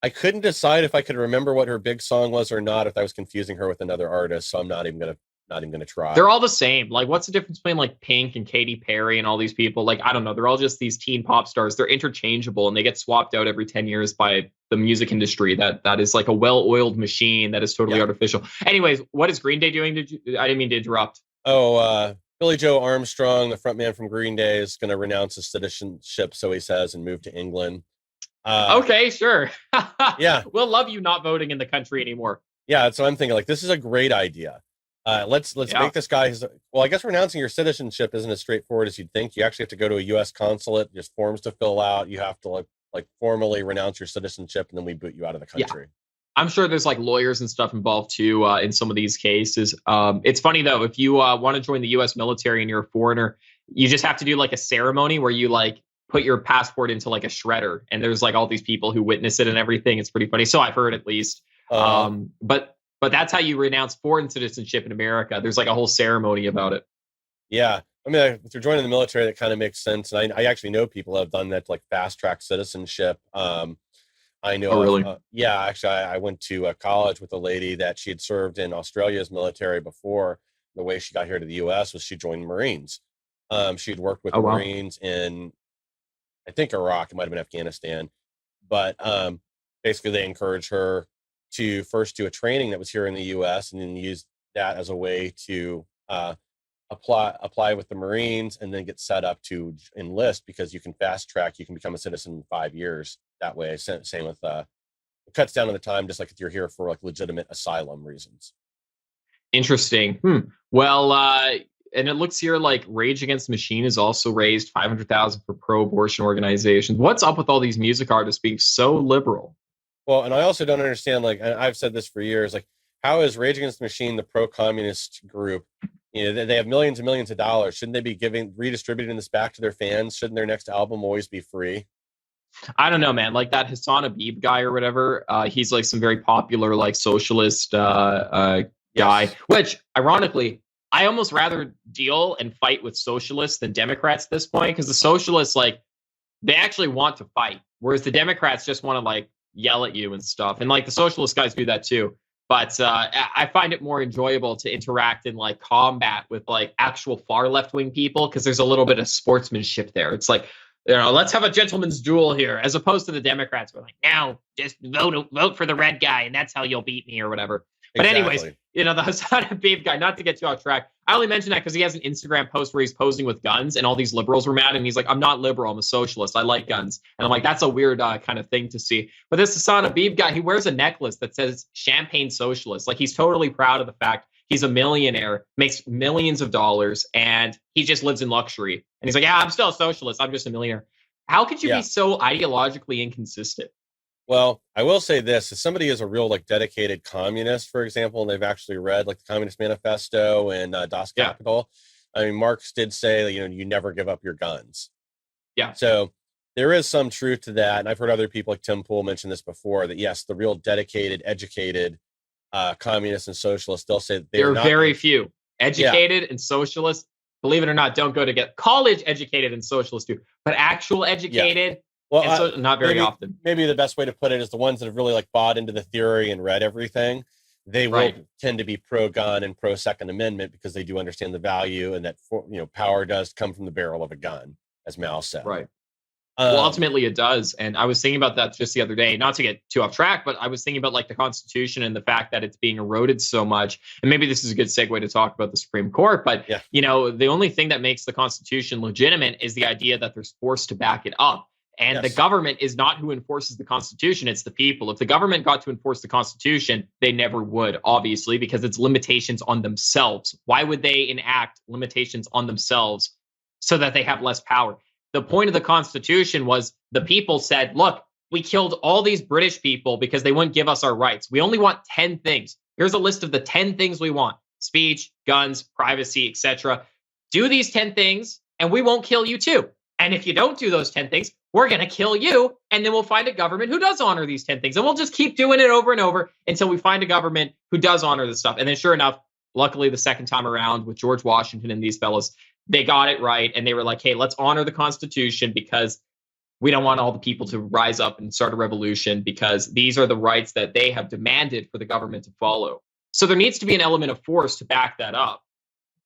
S2: I couldn't decide if I could remember what her big song was or not, if I was confusing her with another artist. So I'm not even gonna
S1: They're
S2: try.
S1: all the same. Like, what's the difference between like Pink and Katy Perry and all these people? Like, I don't know. They're all just these teen pop stars. They're interchangeable and they get swapped out every 10 years by the music industry. That is like a well-oiled machine that is totally
S2: Yeah.
S1: artificial. Anyways, what is Green Day doing? I didn't mean to interrupt.
S2: Oh, Billy Joe Armstrong, the frontman from Green Day, is going to renounce his citizenship, so he says, and move to England.
S1: Okay, sure.
S2: Yeah,
S1: We'll love you not voting in the country anymore.
S2: yeah. So I'm thinking like this is a great idea. Let's
S1: Yeah.
S2: make this guy his. Well, I guess renouncing your citizenship isn't as straightforward as you'd think. You actually have to go to a U.S. consulate. There's forms to fill out. You have to like formally renounce your citizenship, and then we boot you out of the
S1: Yeah.
S2: country.
S1: I'm sure there's like lawyers and stuff involved too in some of these cases. It's funny though, if you want to join the U.S. military and you're a foreigner, you just have to do like a ceremony where you like put your passport into like a shredder, and there's like all these people who witness it and everything. It's pretty funny. So I've heard at least. But that's how you renounce foreign citizenship in America. There's like a whole ceremony about it.
S2: Yeah. I mean, if you're joining the military, that kind of makes sense. And I actually know people that have done that, like fast track citizenship. I
S1: Oh,
S2: know
S1: really?
S2: yeah, actually, I went to college with a lady that she had served in Australia's military before. The way she got here to the U.S. was she joined the Marines. She'd worked with
S1: Oh,
S2: the
S1: wow.
S2: Marines in, I think, Iraq. It might have been Afghanistan. But basically, they encouraged her to first do a training that was here in the U.S. and then use that as a way to apply with the Marines and then get set up to enlist, because you can fast track. You can become a citizen in 5 years that way. Same with it cuts down on the time, just like if you're here for like legitimate asylum reasons.
S1: Interesting. Well, and it looks here like Rage Against the Machine has also raised 500,000 for pro-abortion organizations. What's up with all these music artists being so liberal?
S2: Well, and I also don't understand, like, and I've said this for years, like, how is Rage Against the Machine the pro-communist group? They have millions and millions of dollars. Shouldn't they be redistributing this back to their fans? Shouldn't their next album always be free?
S1: I don't know, man. Like that Hassan Habib guy or whatever. He's like some very popular like socialist guy.
S2: Yes.
S1: Which, ironically, I almost rather deal and fight with socialists than Democrats at this point, because the socialists like they actually want to fight, whereas the Democrats just want to like yell at you and stuff. And like the socialist guys do that too. But I find it more enjoyable to interact in like combat with like actual far left wing people, because there's a little bit of sportsmanship there. It's like, let's have a gentleman's duel here, as opposed to the Democrats who are like, now just vote for the red guy, and that's how you'll beat me or whatever. But anyways,
S2: Exactly.
S1: the Hassan Habib guy, not to get too off track, I only mention that because he has an Instagram post where he's posing with guns, and all these liberals were mad, and he's like, I'm not liberal, I'm a socialist, I like guns. And I'm like, that's a weird kind of thing to see. But this Hassan Habib guy, he wears a necklace that says champagne socialist. Like, he's totally proud of the fact he's a millionaire, makes millions of dollars, and he just lives in luxury. And he's like, yeah, I'm still a socialist, I'm just a millionaire. How could you be
S2: Yeah.
S1: so ideologically inconsistent?
S2: Well, I will say this: if somebody is a real like dedicated communist, for example, and they've actually read like the Communist Manifesto and Das
S1: Yeah.
S2: Kapital, I mean, Marx did say that you never give up your guns.
S1: Yeah.
S2: So there is some truth to that, and I've heard other people like Tim Pool mention this before. That yes, the real dedicated, educated communists and socialists, they'll say
S1: there are
S2: not
S1: very few educated and socialists. Believe it or not, don't go to get college educated and socialists do, but actual educated.
S2: Well,
S1: And so not very often.
S2: Maybe the best way to put it is the ones that have really like bought into the theory and read everything. They will tend to be pro-gun and pro-Second Amendment, because they do understand the value, and that power does come from the barrel of a gun, as Mao said.
S1: Right. Well, ultimately it does. And I was thinking about that just the other day, not to get too off track, but I was thinking about like the Constitution and the fact that it's being eroded so much. And maybe this is a good segue to talk about the Supreme Court. But, the only thing that makes the Constitution legitimate is the idea that there's force to back it up. And the government is not who enforces the Constitution. It's the people. If the government got to enforce the Constitution, they never would, obviously, because it's limitations on themselves. Why would they enact limitations on themselves so that they have less power? the point of the Constitution was the people said, look, we killed all these British people because they wouldn't give us our rights. We only want 10 things. Here's a list of the 10 things we want: speech, guns, privacy, etc. Do these 10 things, and we won't kill you too. And if you don't do those 10 things, we're going to kill you. And then we'll find a government who does honor these 10 things. And we'll just keep doing it over and over until we find a government who does honor this stuff. And then sure enough, luckily the second time around with George Washington and these fellows, they got it right. And they were like, hey, let's honor the Constitution because we don't want all the people to rise up and start a revolution, because these are the rights that they have demanded for the government to follow. So there needs to be an element of force to back that up.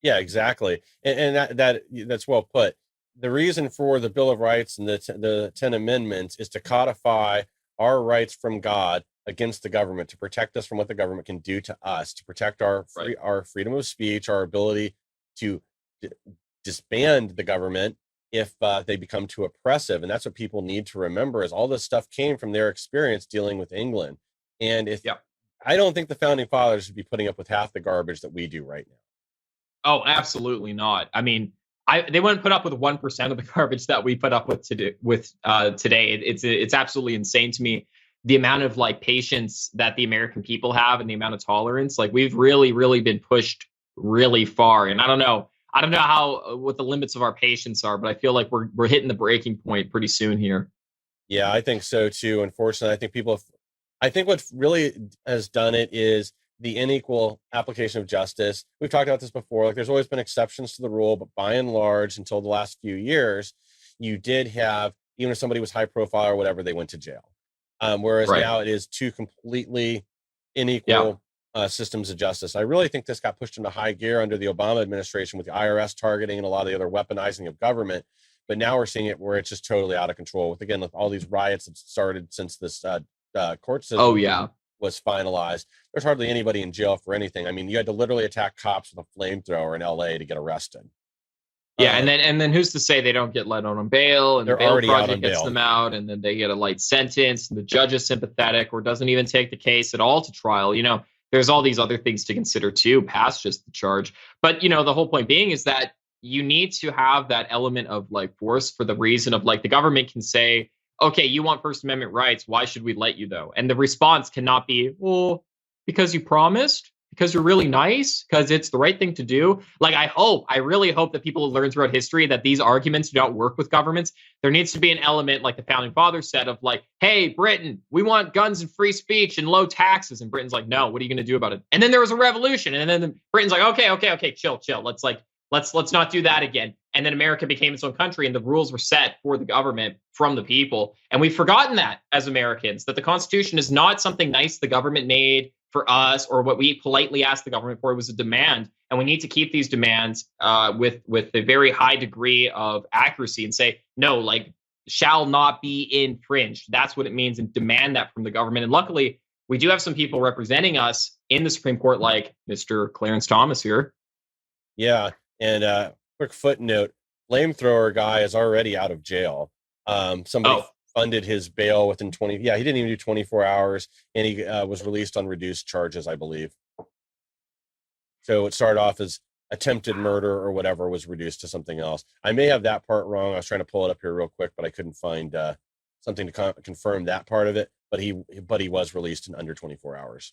S2: Yeah, exactly. And that's well put. The reason for the Bill of Rights and the 10 amendments is to codify our rights from God against the government, to protect us from what the government can do to us, to protect our freedom of speech, our ability to disband the government if they become too oppressive. And that's what people need to remember, is all this stuff came from their experience dealing with England. And I don't think the founding fathers should be putting up with half the garbage that we do right now.
S1: Oh, absolutely not. I mean, they wouldn't put up with 1% of the garbage that we put up with today. It's absolutely insane to me, the amount of like patience that the American people have and the amount of tolerance. Like, we've really, really been pushed really far. And I don't know how what the limits of our patience are, but I feel like we're hitting the breaking point pretty soon here.
S2: Yeah, I think so too. Unfortunately, I think what really has done it is the unequal application of justice. We've talked about this before. Like, there's always been exceptions to the rule, but by and large, until the last few years, you did have, even if somebody was high profile or whatever, they went to jail. Whereas now it is two completely unequal systems of justice. I really think this got pushed into high gear under the Obama administration with the IRS targeting and a lot of the other weaponizing of government. But now we're seeing it where it's just totally out of control with all these riots that started since this court system was finalized. There's hardly anybody in jail for anything. I mean, you had to literally attack cops with a flamethrower in LA to get arrested.
S1: Yeah, and then who's to say they don't get let on bail, and the bail project gets them out, and then they get a light sentence, and the judge is sympathetic or doesn't even take the case at all to trial. You know, there's all these other things to consider too, past just the charge. But, you know, the whole point being is that you need to have that element of like force, for the reason of like the government can say, okay, you want First Amendment rights, why should we let you though? And the response cannot be, well, because you promised, because you're really nice, because it's the right thing to do. Like, I really hope that people learn throughout history that these arguments do not work with governments. There needs to be an element, like the founding fathers said, of like, hey, Britain, we want guns and free speech and low taxes. And Britain's like, no, what are you going to do about it? And then there was a revolution. And then Britain's like, okay, chill. Let's not do that again. And then America became its own country, and the rules were set for the government from the people. And we've forgotten that as Americans, that the Constitution is not something nice the government made for us, or what we politely asked the government for. It was a demand. And we need to keep these demands with a very high degree of accuracy and say, no, like, shall not be infringed. That's what it means, and demand that from the government. And luckily, we do have some people representing us in the Supreme Court, like Mr. Clarence Thomas here.
S2: Yeah. And quick footnote, flamethrower guy is already out of jail. Somebody funded his bail within he didn't even do 24 hours, and he was released on reduced charges, I believe. So it started off as attempted murder or whatever, was reduced to something else. I may have that part wrong. I was trying to pull it up here real quick, but I couldn't find something to confirm that part of it. But he was released in under 24 hours.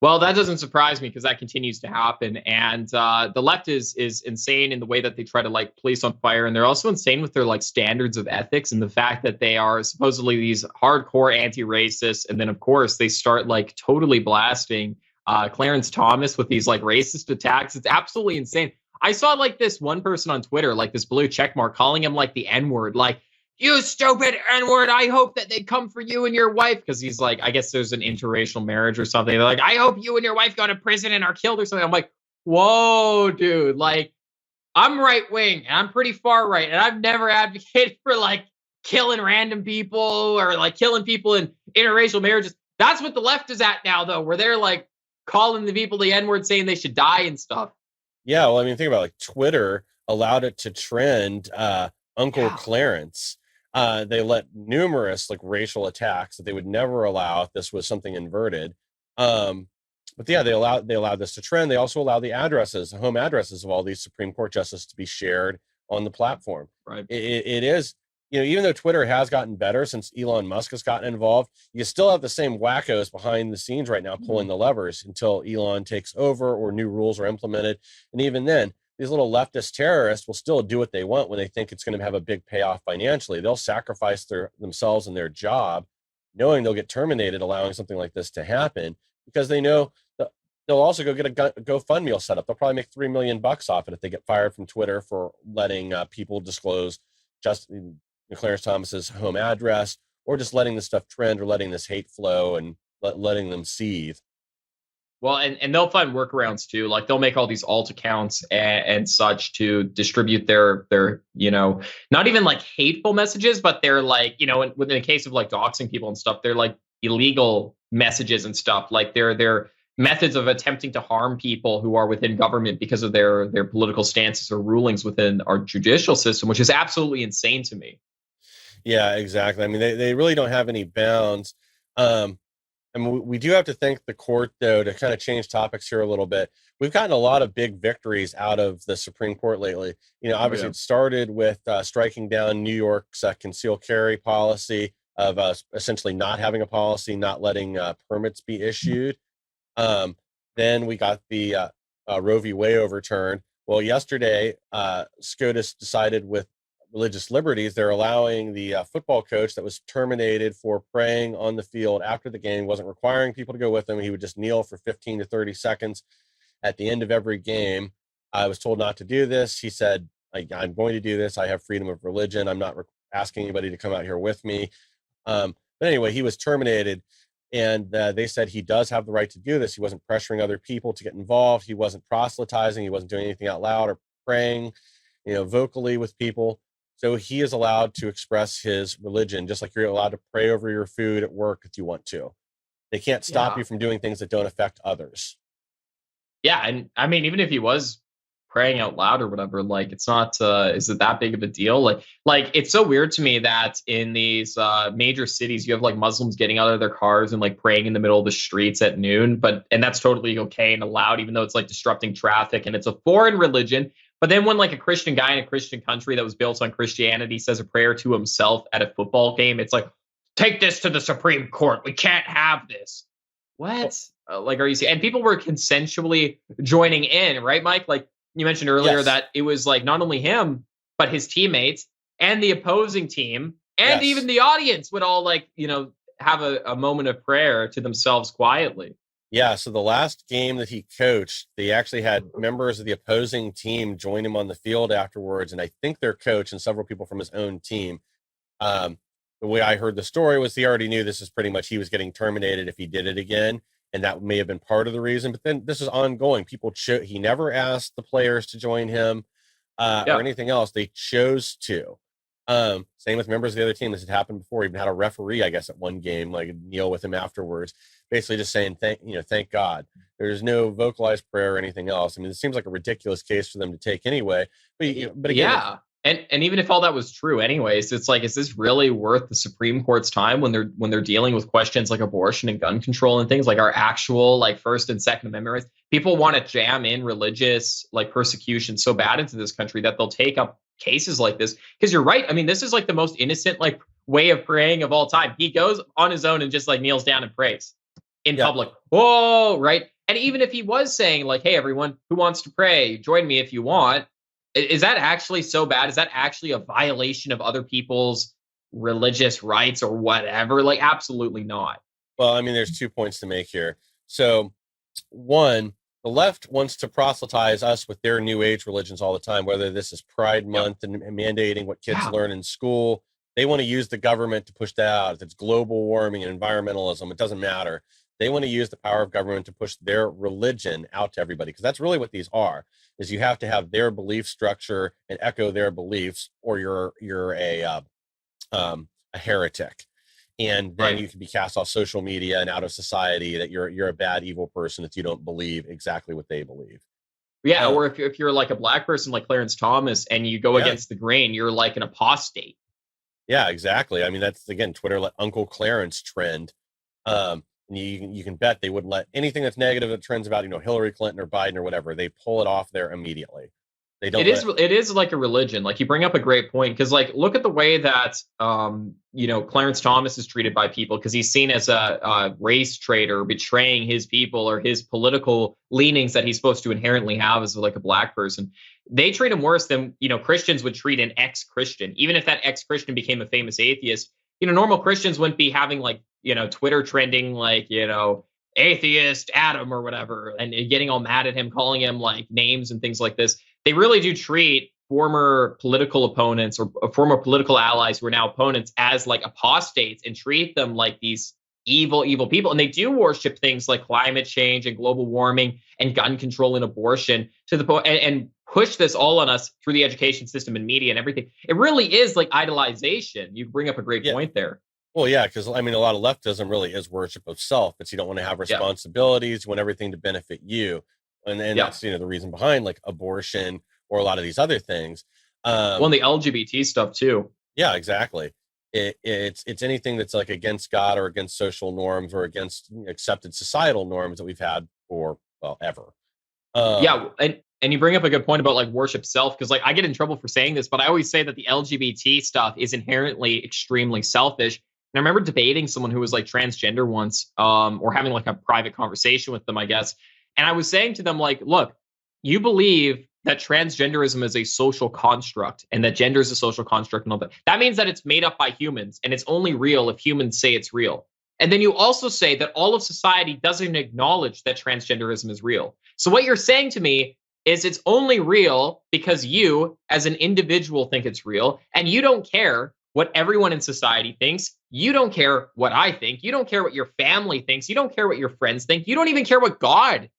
S1: Well, that doesn't surprise me, because that continues to happen. And the left is insane in the way that they try to like police on fire. And they're also insane with their like standards of ethics, and the fact that they are supposedly these hardcore anti-racists. And then, of course, they start like totally blasting Clarence Thomas with these like racist attacks. It's absolutely insane. I saw like this one person on Twitter, like this blue checkmark, calling him like the N-word, like, you stupid N-word, I hope that they come for you and your wife. Because he's like, I guess there's an interracial marriage or something. They're like, I hope you and your wife go to prison and are killed or something. I'm like, whoa, dude. Like, I'm right wing and I'm pretty far right. And I've never advocated for like killing random people or like killing people in interracial marriages. That's what the left is at now, though, where they're like calling the people the N-word, saying they should die and stuff.
S2: Yeah, well, I mean, think about like Twitter allowed it to trend Uncle Clarence. They let numerous like racial attacks that they would never allow if this was something inverted. But yeah, they allowed this to trend. They also allow the home addresses of all these Supreme Court justices to be shared on the platform.
S1: Right.
S2: It is, even though Twitter has gotten better since Elon Musk has gotten involved, you still have the same wackos behind the scenes right now pulling the levers until Elon takes over or new rules are implemented. And even then, these little leftist terrorists will still do what they want when they think it's going to have a big payoff financially. They'll sacrifice themselves and their job, knowing they'll get terminated, allowing something like this to happen, because they know that they'll also go get a GoFundMe set up. They'll probably make $3 million off it if they get fired from Twitter for letting people disclose just Clarence Thomas's home address, or just letting this stuff trend, or letting this hate flow and letting them seethe.
S1: Well, and they'll find workarounds too. Like they'll make all these alt accounts and such to distribute their not even like hateful messages, but they're like, within the case of like doxing people and stuff, they're like illegal messages and stuff. Like they're methods of attempting to harm people who are within government because of their political stances or rulings within our judicial system, which is absolutely insane to me.
S2: Yeah, exactly. I mean, they really don't have any bounds. I mean, we do have to thank the court, though, to kind of change topics here a little bit. We've gotten a lot of big victories out of the Supreme Court lately. Obviously, It started with striking down New York's concealed carry policy of essentially not having a policy, not letting permits be issued. Then we got the Roe v. Wade overturned. Well, yesterday, SCOTUS decided with religious liberties, they're allowing the football coach that was terminated for praying on the field after the game, wasn't requiring people to go with him. He would just kneel for 15 to 30 seconds at the end of every game. I was told not to do this. He said, I'm going to do this. I have freedom of religion. I'm not asking anybody to come out here with me. But anyway, he was terminated, and they said he does have the right to do this. He wasn't pressuring other people to get involved. He wasn't proselytizing. He wasn't doing anything out loud or praying, vocally with people. So he is allowed to express his religion, just like you're allowed to pray over your food at work if you want to. They can't stop you from doing things that don't affect others.
S1: Yeah, and I mean, even if he was praying out loud or whatever, like it's not is it that big of a deal? Like it's so weird to me that in these major cities you have like Muslims getting out of their cars and like praying in the middle of the streets at noon, and that's totally okay and allowed, even though it's like disrupting traffic and it's a foreign religion. But then when like a Christian guy in a Christian country that was built on Christianity says a prayer to himself at a football game, it's like, take this to the Supreme Court. We can't have this. What? Like, are you seeing? And people were consensually joining in, right, Mike? Like you mentioned earlier that it was like not only him, but his teammates and the opposing team and even the audience would all like, have a moment of prayer to themselves quietly.
S2: Yeah, so the last game that he coached, they actually had members of the opposing team join him on the field afterwards, and I think their coach and several people from his own team. The way I heard the story was he already knew this is pretty much he was getting terminated if he did it again, and that may have been part of the reason. But then this is ongoing. He never asked the players to join him or anything else. They chose to. Same with members of the other team. This had happened before. Even had a referee, I guess, at one game, like kneel with him afterwards, basically just saying thank God. There's no vocalized prayer or anything else. I mean, it seems like a ridiculous case for them to take anyway. But again,
S1: and even if all that was true, anyways, it's like, is this really worth the Supreme Court's time when they're dealing with questions like abortion and gun control and things like our actual like First and Second Amendment rights? People want to jam in religious like persecution so bad into this country that they'll take up cases like this, because you're right. I mean, this is like the most innocent like way of praying of all time. He goes on his own and just like kneels down and prays in public. Whoa, right? And even if he was saying like, hey, everyone who wants to pray, join me if you want, is that actually so bad? Is that actually a violation of other people's religious rights or whatever? Like, absolutely not.
S2: Well, I mean, there's 2 points to make here. So one, the left wants to proselytize us with their new age religions all the time, whether this is Pride Month and mandating what kids learn in school. They want to use the government to push that out. If it's global warming and environmentalism, it doesn't matter. They want to use the power of government to push their religion out to everybody, because that's really what these are, is you have to have their belief structure and echo their beliefs, or you're a heretic. And then you can be cast off social media and out of society, that you're a bad, evil person if you don't believe exactly what they believe.
S1: Yeah, or if you're like a black person like Clarence Thomas and you go against the grain, you're like an apostate.
S2: Yeah, exactly. I mean, that's, again, Twitter let Uncle Clarence trend. And you can bet they wouldn't let anything that's negative that trends about, Hillary Clinton or Biden or whatever, they pull it off there immediately. They don't let.
S1: It is like a religion. Like you bring up a great point because like look at the way that Clarence Thomas is treated by people because he's seen as a race traitor betraying his people or his political leanings that he's supposed to inherently have as like a black person. They treat him worse than Christians would treat an ex-Christian. Even if that ex-Christian became a famous atheist, normal Christians wouldn't be having like Twitter trending like atheist Adam or whatever and getting all mad at him, calling him like names and things like this. They really do treat former political opponents or former political allies who are now opponents as like apostates and treat them like these evil people. And they do worship things like climate change and global warming and gun control and abortion to the point and push this all on us through the education system and media and everything. It really is like idolization. You bring up a great point there.
S2: Well, yeah, because I mean, a lot of leftism really is worship of self. It's you don't want to have responsibilities, you want everything to benefit you, and that's the reason behind like abortion or a lot of these other things.
S1: Well, and the LGBT stuff too.
S2: Yeah, exactly. It's anything that's like against God or against social norms or against accepted societal norms that we've had for ever.
S1: And you bring up a good point about like worship self because like I get in trouble for saying this, but I always say that the LGBT stuff is inherently extremely selfish. And I remember debating someone who was like transgender once, or having like a private conversation with them, I guess. And I was saying to them, like, look, you believe that transgenderism is a social construct and that gender is a social construct and all that. That means that it's made up by humans and it's only real if humans say it's real. And then you also say that all of society doesn't acknowledge that transgenderism is real. So what you're saying to me is it's only real because you, as an individual, think it's real, and you don't care what everyone in society thinks. You don't care what I think. You don't care what your family thinks. You don't care what your friends think. You don't even care what God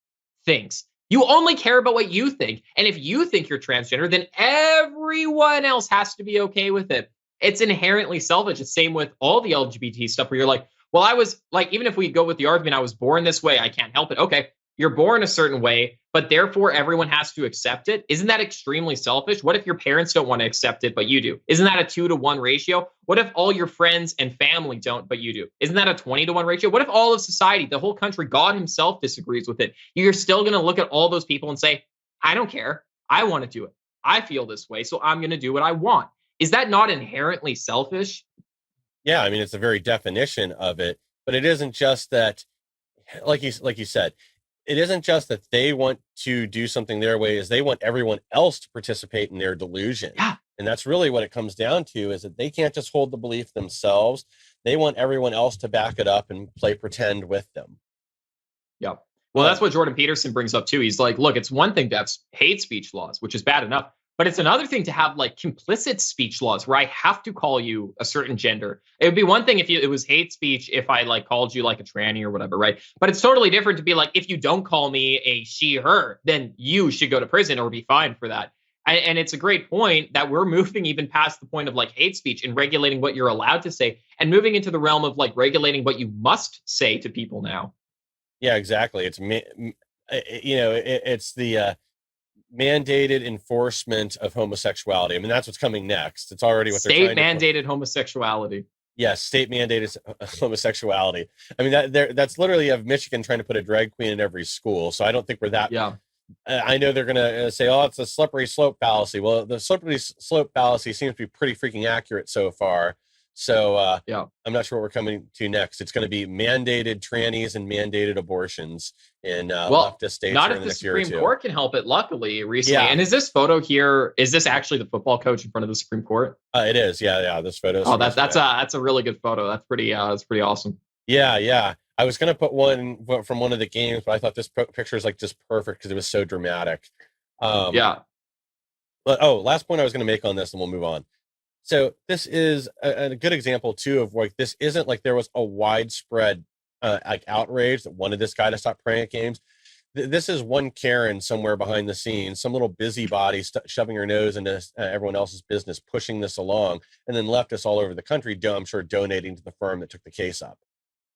S1: thinks. You only care about what you think. And if you think you're transgender, then everyone else has to be okay with it. It's inherently selfish. It's the same with all the LGBT stuff where you're like, well, I was like, even if we go with the argument, I was born this way, I can't help it. Okay, you're born a certain way, but therefore everyone has to accept it. Isn't that extremely selfish? What if your parents don't want to accept it, but you do? Isn't that a 2-to-1 ratio? What if all your friends and family don't, but you do? Isn't that a 20-to-1 ratio? What if all of society, the whole country, God himself disagrees with it? You're still going to look at all those people and say, I don't care. I want to do it. I feel this way, so I'm going to do what I want. Is that not inherently selfish?
S2: Yeah, I mean, it's the very definition of it, but it isn't just that, like you said, it isn't just that they want to do something their way, is they want everyone else to participate in their delusion.
S1: Yeah.
S2: And that's really what it comes down to, is that they can't just hold the belief themselves. They want everyone else to back it up and play pretend with them.
S1: Yeah. Well, that's what Jordan Peterson brings up too. He's like, look, it's one thing to have hate speech laws, which is bad enough, but it's another thing to have like complicit speech laws where I have to call you a certain gender. It would be one thing if it was hate speech if I like called you like a tranny or whatever, right? But it's totally different to be like, if you don't call me a she, her, then you should go to prison or be fined for that. And it's a great point that we're moving even past the point of like hate speech and regulating what you're allowed to say and moving into the realm of like regulating what you must say to people now.
S2: Yeah, exactly. It's it's the mandated enforcement of homosexuality. I mean, that's what's coming next. It's already what they're
S1: trying to mandated homosexuality.
S2: Yes, state mandated homosexuality. I mean, that's literally of Michigan trying to put a drag queen in every school. So I don't think we're that.
S1: Yeah.
S2: I know they're going to say, oh, it's a slippery slope fallacy. Well, the slippery slope fallacy seems to be pretty freaking accurate so far. So I'm not sure what we're coming to next. It's going to be mandated trannies and mandated abortions in leftist states.
S1: Not if the Supreme Court can help it, luckily, recently.
S2: Yeah.
S1: And is this photo here, is this actually the football coach in front of the Supreme Court?
S2: It is. Yeah. This photo.
S1: Oh, that's a really good photo. That's pretty awesome.
S2: Yeah. I was going to put one from one of the games, but I thought this picture is like just perfect because it was so dramatic.
S1: Yeah.
S2: But last point I was going to make on this, and we'll move on. So this is a good example too of like, this isn't like there was a widespread like outrage that wanted this guy to stop playing at games. This is one Karen somewhere behind the scenes, some little busybody shoving her nose into everyone else's business, pushing this along, and then leftists all over the country, I'm sure, donating to the firm that took the case up.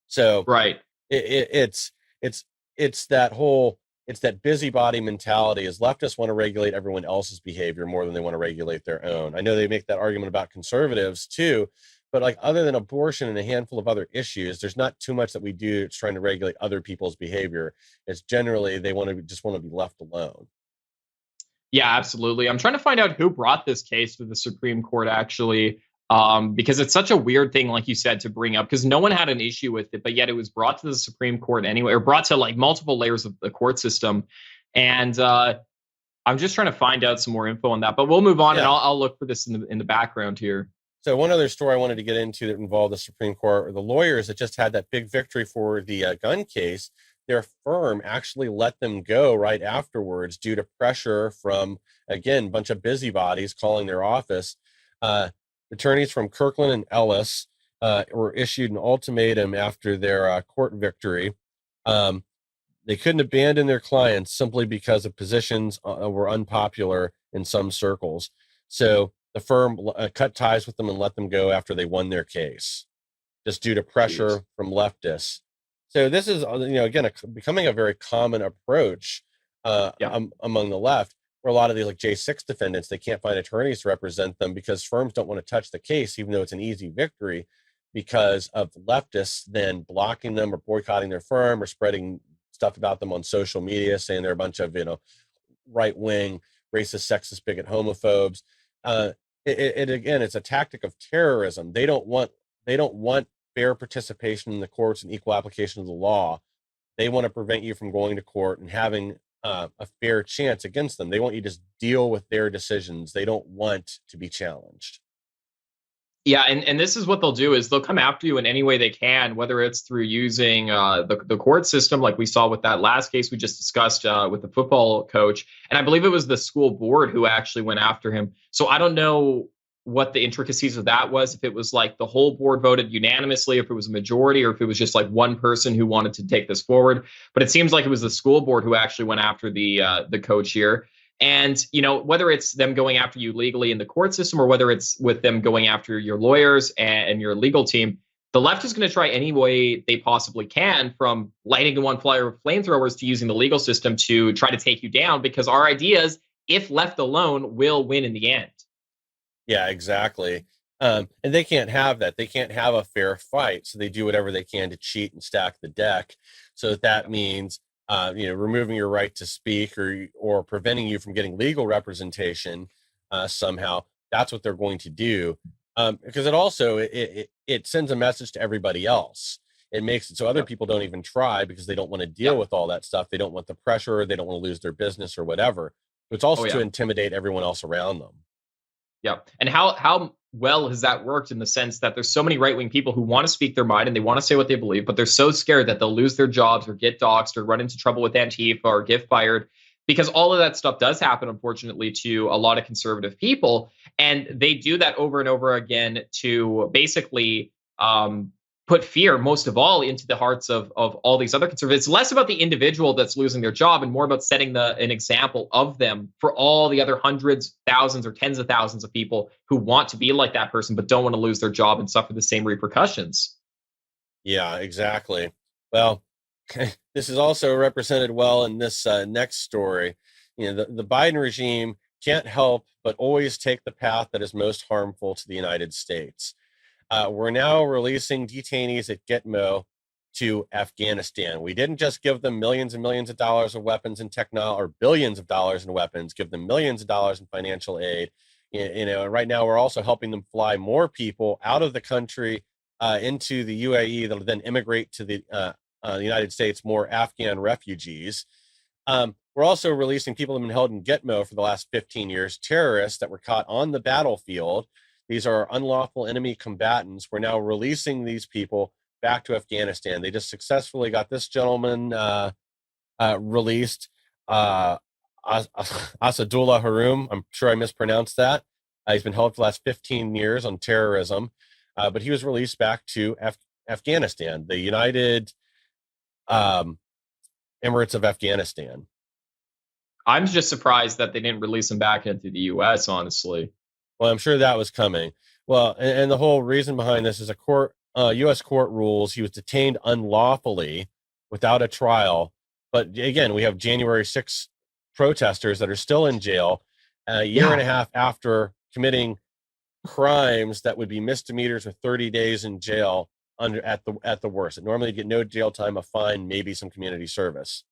S2: So
S1: right,
S2: it's that whole, it's that busybody mentality, is leftists want to regulate everyone else's behavior more than they want to regulate their own. I know they make that argument about conservatives too, but like, other than abortion and a handful of other issues, there's not too much that we do. It's trying to regulate other people's behavior. It's generally they just want to be left alone.
S1: Yeah, absolutely. I'm trying to find out who brought this case to the Supreme Court, actually, because it's such a weird thing, like you said, to bring up, because no one had an issue with it, but yet it was brought to the Supreme Court anyway, or brought to like multiple layers of the court system. And I'm just trying to find out some more info on that, but we'll move on, and
S2: Yeah.
S1: I'll look for this in the background here.
S2: So one other story I wanted to get into that involved the Supreme Court, or the lawyers that just had that big victory for the gun case, their firm actually let them go right afterwards due to pressure from, again, a bunch of busybodies calling their office. Uh, Attorneys from Kirkland and Ellis were issued an ultimatum after their court victory. Um, they couldn't abandon their clients simply because the positions were unpopular in some circles. So the firm cut ties with them and let them go after they won their case, just due to
S1: Jeez.
S2: pressure from leftists. So this is, again, becoming a very common approach
S1: Yeah.
S2: among the left, where a lot of these like J6 defendants, they can't find attorneys to represent them because firms don't want to touch the case, even though it's an easy victory, because of leftists then blocking them or boycotting their firm or spreading stuff about them on social media, saying they're a bunch of, right wing, racist, sexist, bigot, homophobes. Uh, again, it's a tactic of terrorism. They don't want fair participation in the courts and equal application of the law. They want to prevent you from going to court and having a fair chance against them. They want you to just deal with their decisions. They don't want to be challenged.
S1: Yeah, and this is what they'll do is they'll come after you in any way they can, whether it's through using the court system, like we saw with that last case we just discussed with the football coach, and I believe it was the school board who actually went after him. So I don't know what the intricacies of that was, if it was like the whole board voted unanimously, if it was a majority, or if it was just like one person who wanted to take this forward. But it seems like it was the school board who actually went after the coach here. And, whether it's them going after you legally in the court system or whether it's with them going after your lawyers and your legal team, the left is going to try any way they possibly can, from lighting one fire with flamethrowers to using the legal system to try to take you down, because our ideas, if left alone, will win in the end.
S2: Yeah, exactly. And they can't have that. They can't have a fair fight. So they do whatever they can to cheat and stack the deck. So that means, removing your right to speak, or preventing you from getting legal representation somehow. That's what they're going to do. Because it also it sends a message to everybody else. It makes it so other
S1: Yep.
S2: people don't even try because they don't want to deal
S1: Yep.
S2: with all that stuff. They don't want the pressure. They don't want to lose their business or whatever. It's
S1: Oh
S2: also to
S1: yeah.
S2: intimidate everyone else around them.
S1: Yeah. And how well has that worked, in the sense that there's so many right wing people who want to speak their mind and they want to say what they believe, but they're so scared that they'll lose their jobs or get doxxed or run into trouble with Antifa or get fired, because all of that stuff does happen, unfortunately, to a lot of conservative people. And they do that over and over again to basically put fear, most of all, into the hearts of all these other conservatives. It's less about the individual that's losing their job and more about setting an example of them for all the other hundreds, thousands, or tens of thousands of people who want to be like that person but don't want to lose their job and suffer the same repercussions.
S2: Yeah, exactly. Well, this is also represented well in this next story. The Biden regime can't help but always take the path that is most harmful to the United States. We're now releasing detainees at Gitmo to Afghanistan. We didn't just give them millions and millions of dollars of weapons and technology, or billions of dollars in weapons, give them millions of dollars in financial aid. Right now we're also helping them fly more people out of the country into the UAE that'll then immigrate to the United States, more Afghan refugees. We're also releasing people who have been held in Gitmo for the last 15 years, terrorists that were caught on the battlefield. These are unlawful enemy combatants. We're now releasing these people back to Afghanistan. They just successfully got this gentleman released, uh, Asadullah Harum. I'm sure I mispronounced that. He's been held for the last 15 years on terrorism, but he was released back to Afghanistan, the United um, Emirates of Afghanistan.
S1: I'm just surprised that they didn't release him back into the US, honestly.
S2: Well, I'm sure that was coming. Well, and the whole reason behind this is U.S. court rules he was detained unlawfully without a trial. But again, we have January 6 protesters that are still in jail a year and
S1: Yeah.
S2: a half after committing crimes that would be misdemeanors with 30 days in jail at the worst. And normally you get no jail time, a fine, maybe some community service.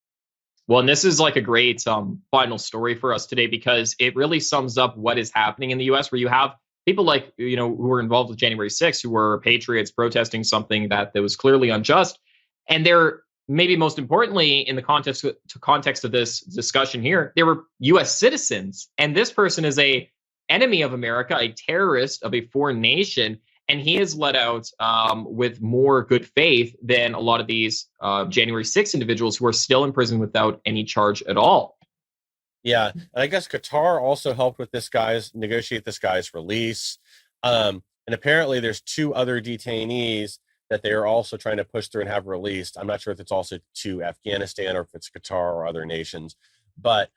S1: Well, and this is like a great final story for us today because it really sums up what is happening in the U.S., where you have people like, who were involved with January 6th, who were patriots protesting something that was clearly unjust. And they're, maybe most importantly, in the context of this discussion here, they were U.S. citizens. And this person is a enemy of America, a terrorist of a foreign nation, and he is let out with more good faith than a lot of these January 6th individuals who are still in prison without any charge at all.
S2: Yeah, and I guess Qatar also helped with this guy's negotiate this guy's release. And apparently, there's two other detainees that they are also trying to push through and have released. I'm not sure if it's also to Afghanistan or if it's Qatar or other nations, but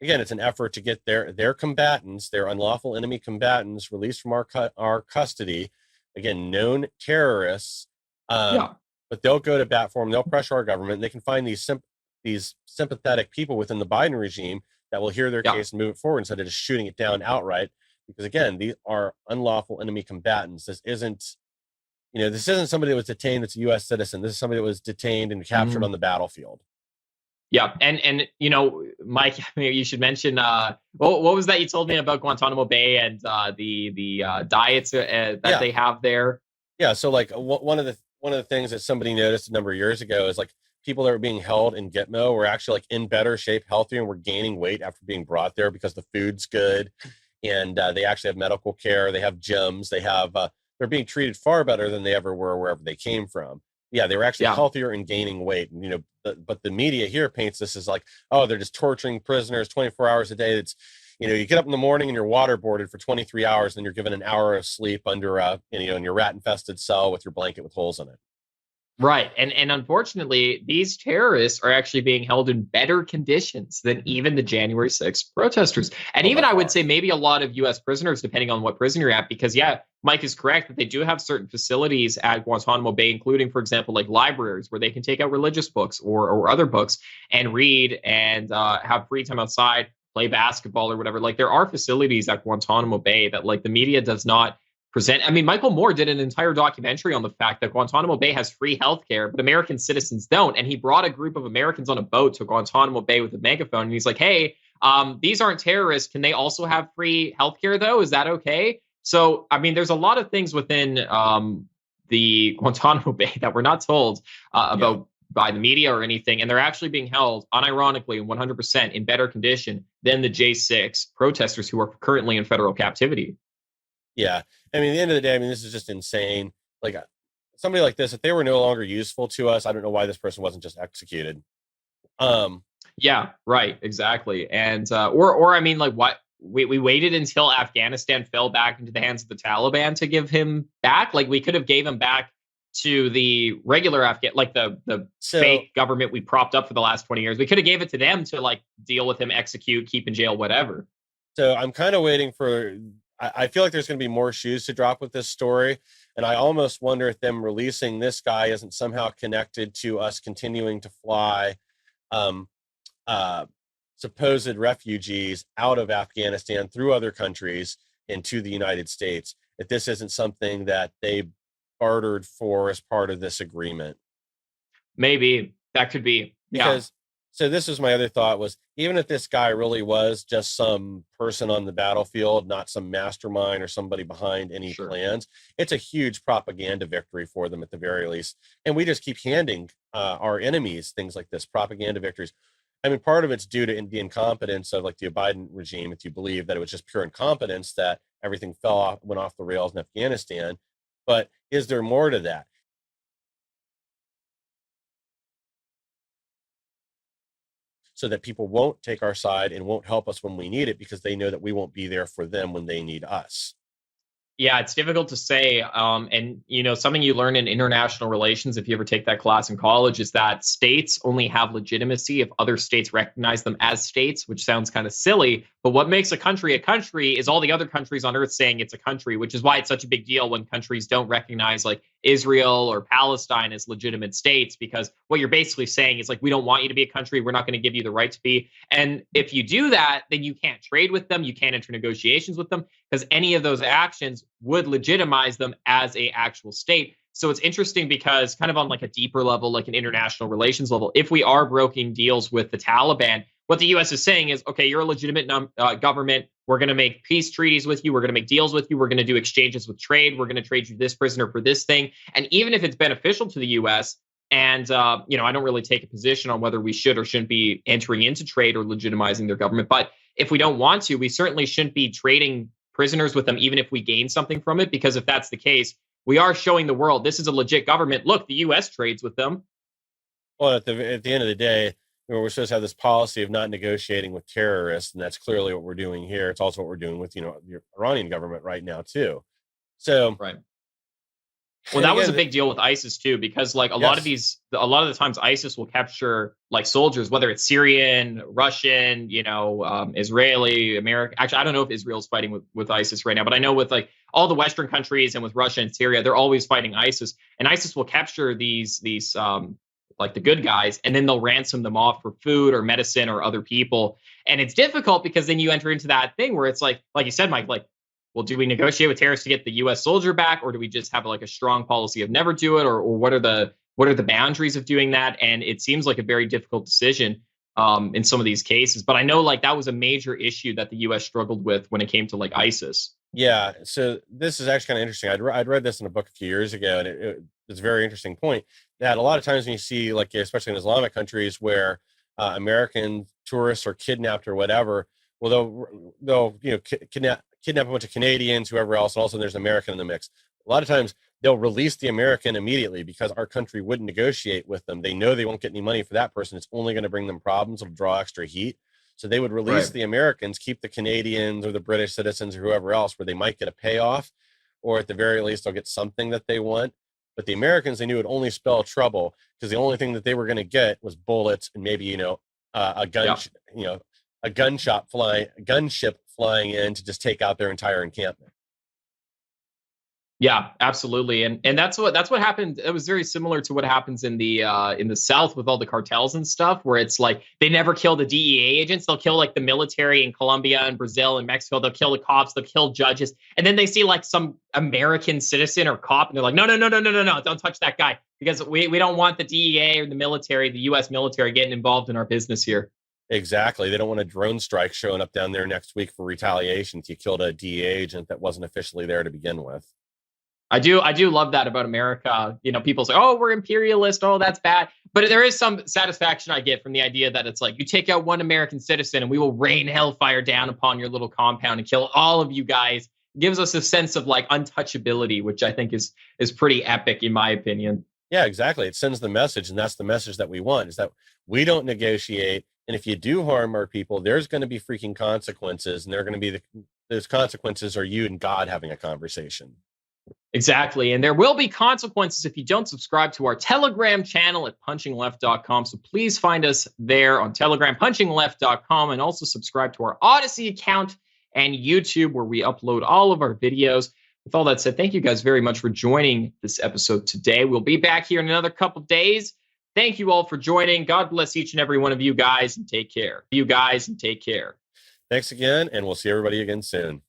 S2: again, it's an effort to get their combatants, their unlawful enemy combatants, released from our custody. Again, known terrorists.
S1: Yeah.
S2: But they'll go to bat for them. They'll pressure our government. And they can find these sympathetic people within the Biden regime that will hear their case and move it forward instead of just shooting it down outright. Because again, these are unlawful enemy combatants. This isn't somebody that was detained that's a U.S. citizen. This is somebody that was detained and captured on the battlefield.
S1: Yeah, and Mike, maybe you should mention what was that you told me about Guantanamo Bay and the diets that they have there?
S2: Yeah, so like one of the things that somebody noticed a number of years ago is like people that were being held in Gitmo were actually like in better shape, healthier, and were gaining weight after being brought there because the food's good, and they actually have medical care. They have gyms. They're being treated far better than they ever were wherever they came from. Yeah, they were actually healthier and gaining weight. And, but the media here paints this as like, oh, they're just torturing prisoners 24 hours a day. It's, you get up in the morning and you're waterboarded for 23 hours, and you're given an hour of sleep under in your rat-infested cell with your blanket with holes in it.
S1: Right. And unfortunately, these terrorists are actually being held in better conditions than even the January 6th protesters. And even I would say maybe a lot of U.S. prisoners, depending on what prison you're at, because, Mike is correct that they do have certain facilities at Guantanamo Bay, including, for example, like libraries where they can take out religious books or other books and read and have free time outside, play basketball or whatever. Like there are facilities at Guantanamo Bay that like the media does not present. I mean, Michael Moore did an entire documentary on the fact that Guantanamo Bay has free healthcare, but American citizens don't. And he brought a group of Americans on a boat to Guantanamo Bay with a megaphone. And he's like, hey, these aren't terrorists. Can they also have free healthcare, though? Is that okay? So, I mean, there's a lot of things within the Guantanamo Bay that we're not told about by the media or anything. And they're actually being held, unironically, 100% in better condition than the J6 protesters who are currently in federal captivity.
S2: Yeah. I mean, at the end of the day, this is just insane. Like somebody like this, if they were no longer useful to us, I don't know why this person wasn't just executed.
S1: Yeah, right. Exactly. And, or I mean, like what we waited until Afghanistan fell back into the hands of the Taliban to give him back. Like we could have gave him back to the regular Afghan, like the fake government we propped up for the last 20 years. We could have gave it to them to like deal with him, execute, keep in jail, whatever.
S2: So I'm kind of waiting for, I feel like there's going to be more shoes to drop with this story. And I almost wonder if them releasing this guy isn't somehow connected to us continuing to fly supposed refugees out of Afghanistan through other countries into the United States. If this isn't something that they bartered for as part of this agreement.
S1: Maybe that could be.
S2: Because so this is my other thought was, even if this guy really was just some person on the battlefield, not some mastermind or somebody behind any plans, it's a huge propaganda victory for them at the very least. And we just keep handing our enemies things like this, propaganda victories. I mean, part of it's due to the incompetence of like the Biden regime, if you believe that it was just pure incompetence that everything went off the rails in Afghanistan. But is there more to that? So that people won't take our side and won't help us when we need it because they know that we won't be there for them when they need us.
S1: Yeah, it's difficult to say. And, something you learn in international relations, if you ever take that class in college, is that states only have legitimacy if other states recognize them as states, which sounds kind of silly. But what makes a country is all the other countries on earth saying it's a country, which is why it's such a big deal when countries don't recognize like Israel or Palestine as legitimate states, because what you're basically saying is like, we don't want you to be a country. We're not going to give you the right to be. And if you do that, then you can't trade with them. You can't enter negotiations with them because any of those actions would legitimize them as a actual state. So it's interesting because kind of on like a deeper level, like an international relations level, if we are broking deals with the Taliban, what the U.S. is saying is, okay, you're a legitimate government. We're going to make peace treaties with you. We're going to make deals with you. We're going to do exchanges with trade. We're going to trade you this prisoner for this thing. And even if it's beneficial to the U.S., and I don't really take a position on whether we should or shouldn't be entering into trade or legitimizing their government. But if we don't want to, we certainly shouldn't be trading prisoners with them, even if we gain something from it. Because if that's the case, we are showing the world this is a legit government. Look, the U.S. trades with them.
S2: Well, at the end of the day, we're supposed to have this policy of not negotiating with terrorists, and that's clearly what we're doing here. It's also what we're doing with the Iranian government right now too. So,
S1: right. Well, that was a big deal with ISIS too, because like a lot of the times ISIS will capture like soldiers, whether it's Syrian, Russian, Israeli, American. Actually, I don't know if Israel's fighting with ISIS right now, but I know with like all the Western countries and with Russia and Syria, they're always fighting ISIS, and ISIS will capture these like the good guys, and then they'll ransom them off for food or medicine or other people. And it's difficult because then you enter into that thing where it's like you said, Mike, like, well, do we negotiate with terrorists to get the U.S. soldier back, or do we just have like a strong policy of never do it, or what are the boundaries of doing that? And it seems like a very difficult decision in some of these cases. But I know like that was a major issue that the U.S. struggled with when it came to like ISIS.
S2: Yeah, so this is actually kind of interesting. I'd read this in a book a few years ago, and it's a very interesting point that a lot of times when you see, like, especially in Islamic countries where American tourists are kidnapped or whatever, well, they'll kidnap a bunch of Canadians, whoever else, and also there's an American in the mix. A lot of times they'll release the American immediately because our country wouldn't negotiate with them. They know they won't get any money for that person. It's only going to bring them problems. It'll draw extra heat. So they would release the Americans, keep the Canadians or the British citizens or whoever else, where they might get a payoff, or at the very least they'll get something that they want. But the Americans, they knew would only spell trouble because the only thing that they were going to get was bullets and maybe a gunship flying in to just take out their entire encampment.
S1: Yeah, absolutely. And that's what happened. It was very similar to what happens in the South with all the cartels and stuff, where it's like they never kill the DEA agents. They'll kill like the military in Colombia and Brazil and Mexico. They'll kill the cops, they'll kill judges. And then they see like some American citizen or cop and they're like, no, don't touch that guy, because we don't want the DEA or the military, the US military, getting involved in our business here.
S2: Exactly. They don't want a drone strike showing up down there next week for retaliation if you killed a DEA agent that wasn't officially there to begin with.
S1: I do love that about America. People say, oh, we're imperialist. Oh, that's bad. But there is some satisfaction I get from the idea that it's like you take out one American citizen and we will rain hellfire down upon your little compound and kill all of you guys. It gives us a sense of like untouchability, which I think is pretty epic in my opinion.
S2: Yeah, exactly. It sends the message, and that's the message that we want, is that we don't negotiate. And if you do harm our people, there's going to be freaking consequences, and they're going to be those consequences are you and God having a conversation.
S1: Exactly. And there will be consequences if you don't subscribe to our Telegram channel at punchingleft.com. So please find us there on Telegram, punchingleft.com, and also subscribe to our Odyssey account and YouTube, where we upload all of our videos. With all that said, thank you guys very much for joining this episode today. We'll be back here in another couple days. Thank you all for joining. God bless each and every one of you guys, and take care. Thanks again, and we'll see everybody again soon.